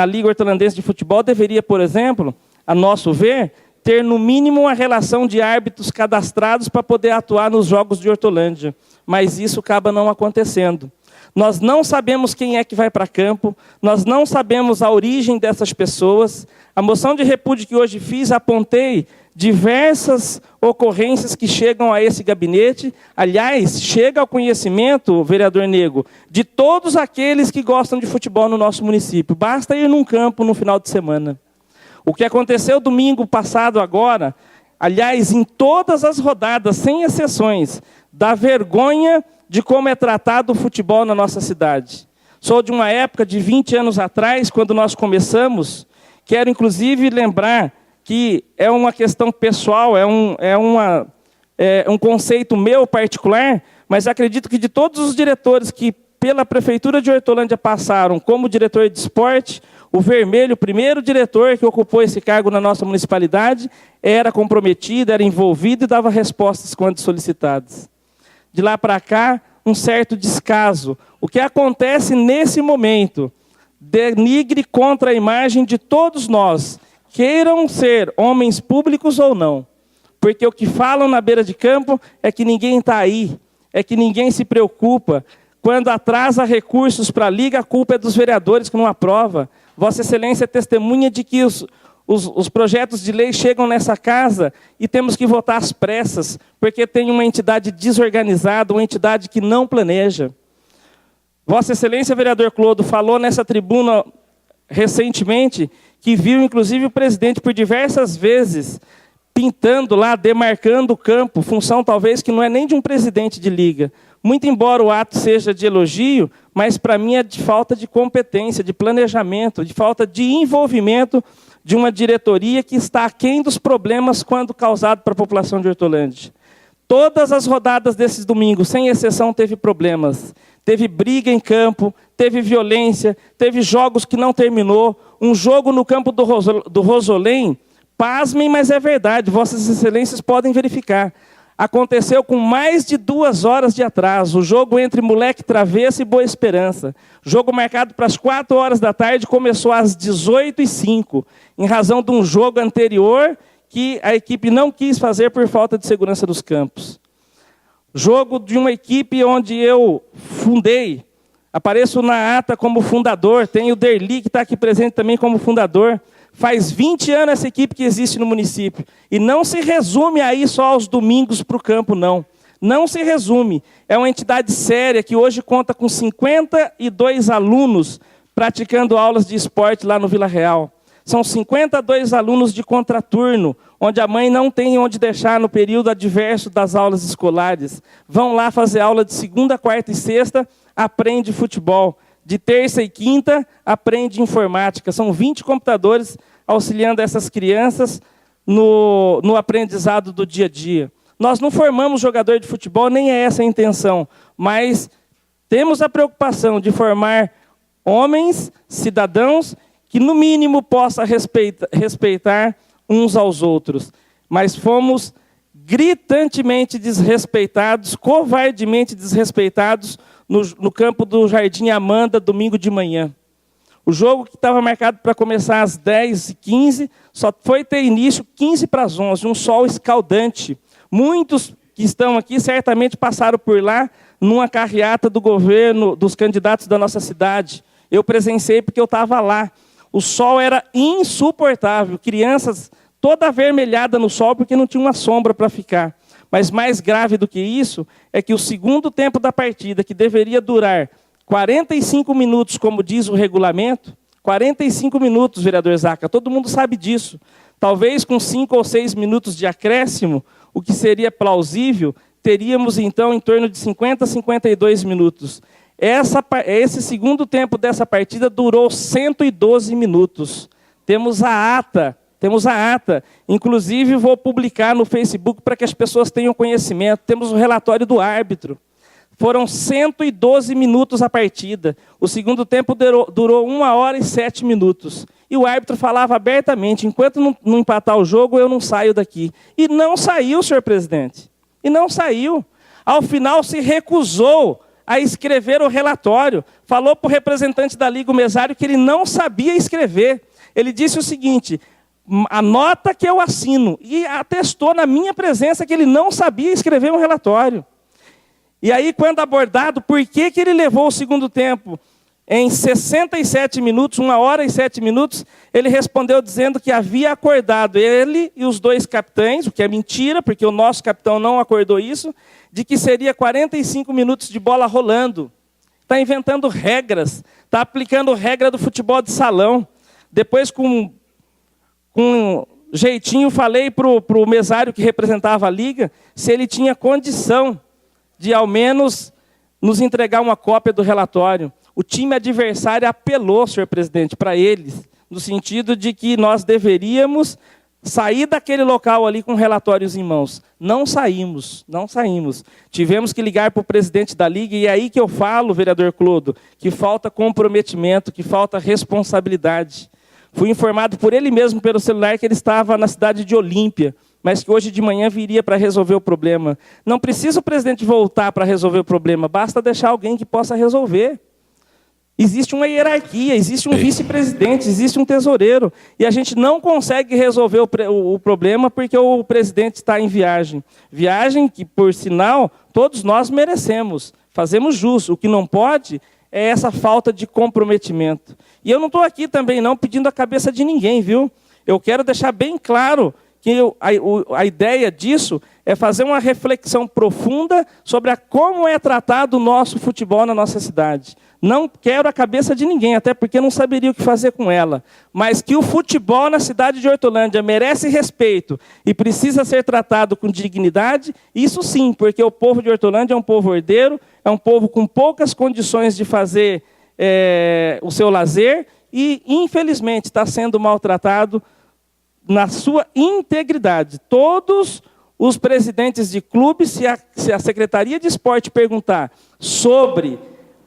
Liga Hortolandense de Futebol, deveria, por exemplo, a nosso ver, ter no mínimo uma relação de árbitros cadastrados para poder atuar nos jogos de Hortolândia. Mas isso acaba não acontecendo. Nós não sabemos quem é que vai para campo, nós não sabemos a origem dessas pessoas. A moção de repúdio que hoje fiz, apontei diversas ocorrências que chegam a esse gabinete. Aliás, chega ao conhecimento, vereador Nego, de todos aqueles que gostam de futebol no nosso município. Basta ir num campo no final de semana. O que aconteceu domingo passado agora, aliás, em todas as rodadas, sem exceções, dá vergonha de como é tratado o futebol na nossa cidade. Sou de uma época de 20 anos atrás, quando nós começamos. Quero, inclusive, lembrar que é uma questão pessoal, é um conceito meu particular, mas acredito que de todos os diretores que pela Prefeitura de Hortolândia passaram como diretor de esporte, o Vermelho, o primeiro diretor que ocupou esse cargo na nossa municipalidade, era comprometido, era envolvido e dava respostas quando solicitadas. De lá para cá, um certo descaso. O que acontece nesse momento denigre contra a imagem de todos nós, queiram ser homens públicos ou não. Porque o que falam na beira de campo é que ninguém está aí, é que ninguém se preocupa. Quando atrasa recursos para a Liga, a culpa é dos vereadores que não aprovam. Vossa Excelência é testemunha de que os projetos de lei chegam nessa casa e temos que votar às pressas, porque tem uma entidade desorganizada, uma entidade que não planeja. Vossa Excelência, vereador Clodo, falou nessa tribuna recentemente que viu, inclusive, o presidente por diversas vezes pintando lá, demarcando o campo, função talvez que não é nem de um presidente de liga. Muito embora o ato seja de elogio, mas para mim é de falta de competência, de planejamento, de falta de envolvimento de uma diretoria que está aquém dos problemas quando causado para a população de Hortolândia. Todas as rodadas desses domingos, sem exceção, teve problemas. Teve briga em campo, teve violência, teve jogos que não terminou. Um jogo no campo do Rosolém, pasmem, mas é verdade, Vossas Excelências podem verificar. Aconteceu com mais de 2 horas de atraso, o jogo entre Moleque Travesso e Boa Esperança. Jogo marcado para as 4 horas da tarde, começou às 18h05, em razão de um jogo anterior que a equipe não quis fazer por falta de segurança dos campos. Jogo de uma equipe onde eu fundei, apareço na ata como fundador, tem o Derli que está aqui presente também como fundador. Faz 20 anos essa equipe que existe no município. E não se resume aí só aos domingos para o campo, não. Não se resume. É uma entidade séria que hoje conta com 52 alunos praticando aulas de esporte lá no Vila Real. São 52 alunos de contraturno, onde a mãe não tem onde deixar no período adverso das aulas escolares. Vão lá fazer aula de segunda, quarta e sexta, aprende futebol. De terça e quinta, aprende informática. São 20 computadores auxiliando essas crianças no aprendizado do dia a dia. Nós não formamos jogador de futebol, nem é essa a intenção, mas temos a preocupação de formar homens, cidadãos, que no mínimo possam respeitar uns aos outros. Mas fomos gritantemente desrespeitados, covardemente desrespeitados, no campo do Jardim Amanda, domingo de manhã. O jogo que estava marcado para começar às 10h15, só foi ter início 11h15, um sol escaldante. Muitos que estão aqui certamente passaram por lá numa carreata do governo, dos candidatos da nossa cidade. Eu presenciei porque eu estava lá. O sol era insuportável, crianças toda avermelhada no sol porque não tinha uma sombra para ficar. Mas mais grave do que isso é que o segundo tempo da partida, que deveria durar 45 minutos, como diz o regulamento, 45 minutos, vereador Zaca, todo mundo sabe disso. Talvez com 5 ou 6 minutos de acréscimo, o que seria plausível, teríamos então em torno de 50 a 52 minutos. Esse segundo tempo dessa partida durou 112 minutos. Temos a ata. Inclusive, vou publicar no Facebook para que as pessoas tenham conhecimento. Temos o relatório do árbitro. Foram 112 minutos a partida. O segundo tempo durou 1 hora e 7 minutos. E o árbitro falava abertamente, enquanto não empatar o jogo, eu não saio daqui. E não saiu, senhor presidente. E não saiu. Ao final, se recusou a escrever o relatório. Falou para o representante da Liga, o mesário, que ele não sabia escrever. Ele disse o seguinte: a nota que eu assino, e atestou na minha presença que ele não sabia escrever um relatório. E aí, quando abordado, por que ele levou o segundo tempo em 67 minutos, 1 hora e 7 minutos, ele respondeu dizendo que havia acordado ele e os 2 capitães, o que é mentira, porque o nosso capitão não acordou isso, de que seria 45 minutos de bola rolando. Está inventando regras, está aplicando regra do futebol de salão. Depois, com jeitinho, falei para o mesário que representava a Liga se ele tinha condição de, ao menos, nos entregar uma cópia do relatório. O time adversário apelou, senhor presidente, para eles, no sentido de que nós deveríamos sair daquele local ali com relatórios em mãos. Não saímos. Tivemos que ligar para o presidente da Liga, e é aí que eu falo, vereador Clodo, que falta comprometimento, que falta responsabilidade. Fui informado por ele mesmo, pelo celular, que ele estava na cidade de Olímpia, mas que hoje de manhã viria para resolver o problema. Não precisa o presidente voltar para resolver o problema, basta deixar alguém que possa resolver. Existe uma hierarquia, existe um vice-presidente, existe um tesoureiro. E a gente não consegue resolver o problema porque o presidente está em viagem. Viagem que, por sinal, todos nós merecemos. Fazemos jus. O que não pode é essa falta de comprometimento. E eu não estou aqui também não pedindo a cabeça de ninguém, viu? Eu quero deixar bem claro que a ideia disso é fazer uma reflexão profunda sobre como é tratado o nosso futebol na nossa cidade. Não quero a cabeça de ninguém, até porque não saberia o que fazer com ela. Mas que o futebol na cidade de Hortolândia merece respeito e precisa ser tratado com dignidade, isso sim, porque o povo de Hortolândia é um povo ordeiro, é um povo com poucas condições de fazer o seu lazer e, infelizmente, está sendo maltratado na sua integridade. Todos os presidentes de clubes, se a Secretaria de Esporte perguntar sobre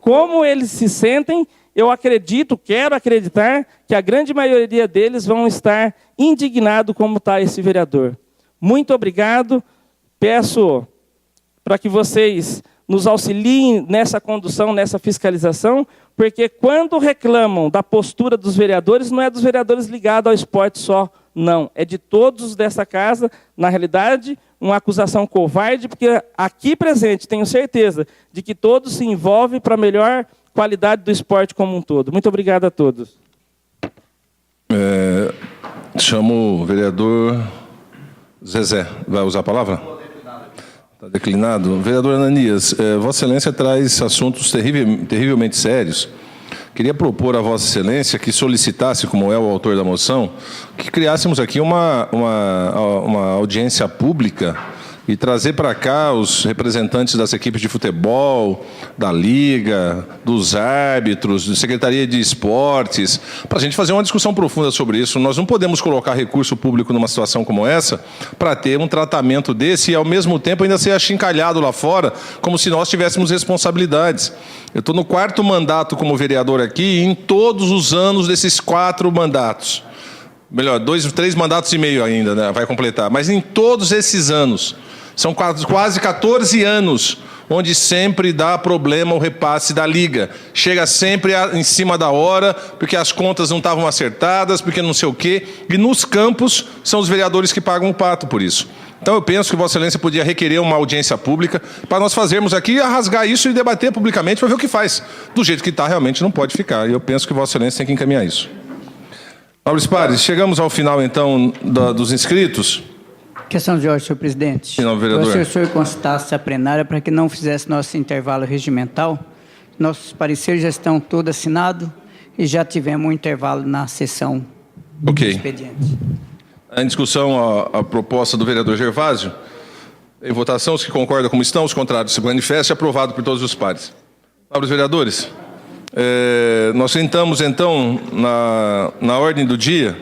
como eles se sentem, eu acredito, quero acreditar, que a grande maioria deles vão estar indignados como está esse vereador. Muito obrigado. Peço para que vocês nos auxiliem nessa condução, nessa fiscalização, porque quando reclamam da postura dos vereadores, não é dos vereadores ligados ao esporte só, não. É de todos dessa casa, na realidade, uma acusação covarde, porque aqui presente, tenho certeza, de que todos se envolvem para a melhor qualidade do esporte como um todo. Muito obrigado a todos. Chamo o vereador Zezé. Vai usar a palavra? Está declinado. Vereador Ananias, Vossa Excelência traz assuntos terrivelmente sérios. Queria propor a Vossa Excelência que solicitasse, como é o autor da moção, que criássemos aqui uma audiência pública e trazer para cá os representantes das equipes de futebol, da Liga, dos árbitros, da Secretaria de Esportes, para a gente fazer uma discussão profunda sobre isso. Nós não podemos colocar recurso público numa situação como essa para ter um tratamento desse e, ao mesmo tempo, ainda ser achincalhado lá fora, como se nós tivéssemos responsabilidades. Eu estou no 4º mandato como vereador aqui, e em todos os anos desses 4 mandatos, melhor, 3 mandatos e meio ainda, né, vai completar, mas em todos esses anos, são quase 14 anos, onde sempre dá problema o repasse da Liga. Chega sempre em cima da hora, porque as contas não estavam acertadas, porque não sei o quê. E nos campos, são os vereadores que pagam o pato por isso. Então eu penso que Vossa Excelência podia requerer uma audiência pública para nós fazermos aqui, rasgar isso e debater publicamente para ver o que faz. Do jeito que está, realmente não pode ficar. E eu penso que Vossa Excelência tem que encaminhar isso. Nobres pares, chegamos ao final, então, dos inscritos. Questão de ordem, senhor presidente. Sim, não, vereador. Gostaria que o senhor constasse a plenária para que não fizesse nosso intervalo regimental. Nossos pareceres já estão todos assinados e já tivemos um intervalo na sessão do expediente. Em discussão a proposta do vereador Gervásio. Em votação, os que concordam como estão, os contrários se manifestem, aprovado por todos os pares. Nobres vereadores, nós entramos, então, na ordem do dia.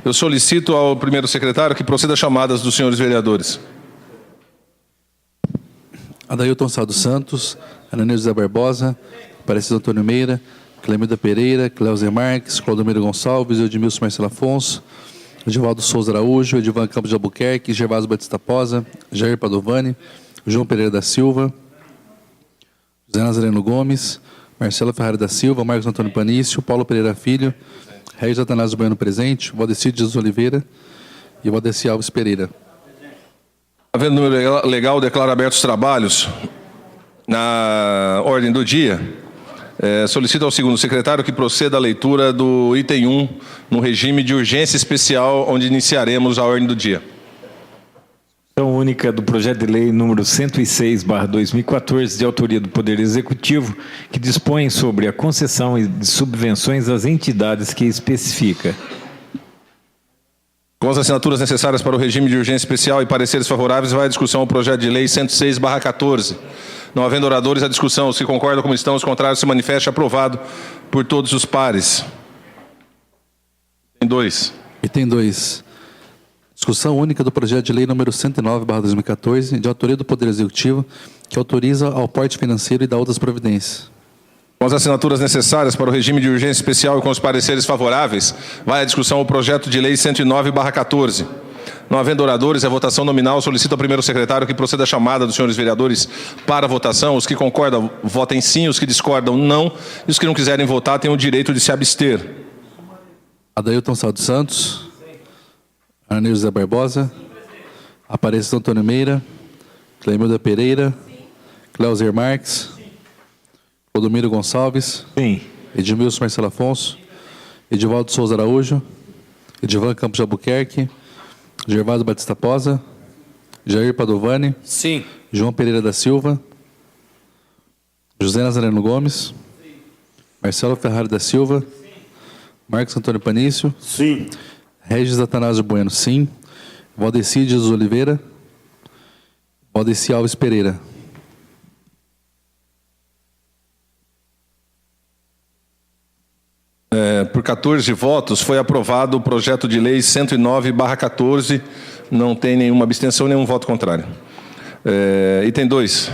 Eu solicito ao primeiro secretário que proceda às chamadas dos senhores vereadores. Adailton Sá dos Santos, Ananias José Barbosa, Aparecido Antônio Meira, Clemida Pereira, Cleuser Marques, Clodomiro Gonçalves, Edmilson Marcelo Afonso, Edivaldo Souza Araújo, Edivan Campos de Albuquerque, Gervásio Batista Posa, Jair Padovani, João Pereira da Silva, José Nazareno Gomes, Marcelo Ferrari da Silva, Marcos Antônio Panício, Paulo Pereira Filho, Regis Atanásio Bueno presente, Valdecir de Jesus Oliveira e Valdeci Alves Pereira. Havendo número legal, declaro abertos os trabalhos. Na ordem do dia, solicito ao segundo secretário que proceda a leitura do item 1 no regime de urgência especial, onde iniciaremos a ordem do dia. Discussão única do projeto de lei número 106/2014, de autoria do Poder Executivo, que dispõe sobre a concessão de subvenções às entidades que especifica. Com as assinaturas necessárias para o regime de urgência especial e pareceres favoráveis, vai a discussão ao projeto de lei 106/14. Não havendo oradores, a discussão. Os que concordam como estão, os contrários se manifestem. Aprovado por todos os pares. Item 2. Item 2. Discussão única do projeto de lei número 109/2014, de autoria do Poder Executivo, que autoriza ao porte financeiro e dá outras providências. Com as assinaturas necessárias para o regime de urgência especial e com os pareceres favoráveis, vai a discussão ao projeto de lei 109/14. Não havendo oradores, a votação nominal. Solicito ao primeiro secretário que proceda a chamada dos senhores vereadores para a votação. Os que concordam, votem sim. Os que discordam, não. E os que não quiserem votar, têm o direito de se abster. Adailton Saldo Santos. Arnir José Barbosa. Aparecido Antônio Meira. Clemilda Pereira. Cleuser Marques. Odomiro Gonçalves. Sim. Edmilson Marcelo Afonso. Edivaldo Souza Araújo. Edivan Campos de Albuquerque. Gervásio Batista Posa. Jair Padovani. Sim. João Pereira da Silva. José Nazareno Gomes. Sim. Marcelo Ferrari da Silva. Sim. Marcos Antônio Panício. Sim. Regis Atanásio Bueno, sim. Valdeci de Jesus Oliveira. Valdeci Alves Pereira. Por 14 votos, foi aprovado o projeto de lei 109/14. Não tem nenhuma abstenção, nenhum voto contrário. Item 2.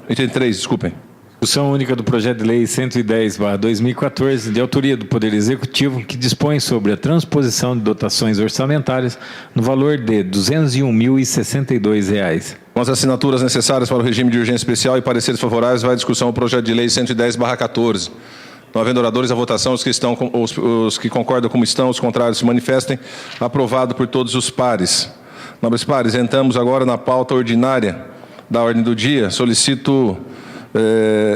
Item 3, desculpem. Discussão única do projeto de lei 110/2014, de autoria do Poder Executivo, que dispõe sobre a transposição de dotações orçamentárias no valor de R$ 201.062. Com as assinaturas necessárias para o regime de urgência especial e pareceres favoráveis, vai a discussão ao projeto de lei 110/14. Não havendo oradores, a votação. Os que concordam como estão, os contrários se manifestem. Aprovado por todos os pares. Nobres pares, entramos agora na pauta ordinária da ordem do dia.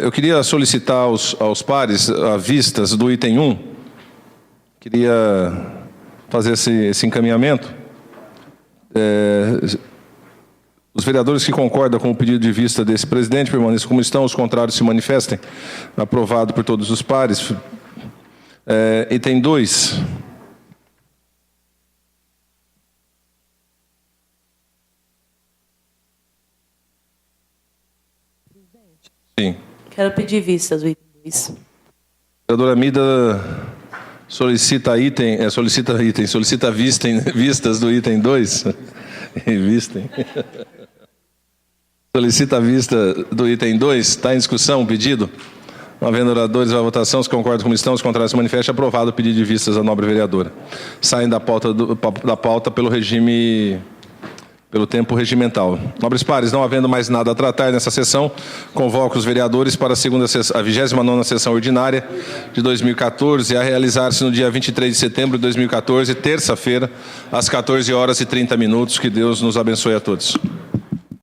Eu queria solicitar aos pares a vistas do item 1. Queria fazer esse encaminhamento. Os vereadores que concordam com o pedido de vista desse presidente permaneçam como estão, os contrários se manifestem. Aprovado por todos os pares. Item 2. Sim. Quero pedir vista do item 2. A vereadora Mida solicita vistas do item 2. Solicita a vista do item 2. Está em discussão o pedido? Não havendo oradores à votação, os que concordam como estão, os contrários se manifestem. Aprovado o pedido de vistas da nobre vereadora. Saem da pauta pelo tempo regimental. Nobres pares, não havendo mais nada a tratar nessa sessão, convoco os vereadores para a 29ª sessão ordinária de 2014, a realizar-se no dia 23 de setembro de 2014, terça-feira, às 14h30. Que Deus nos abençoe a todos.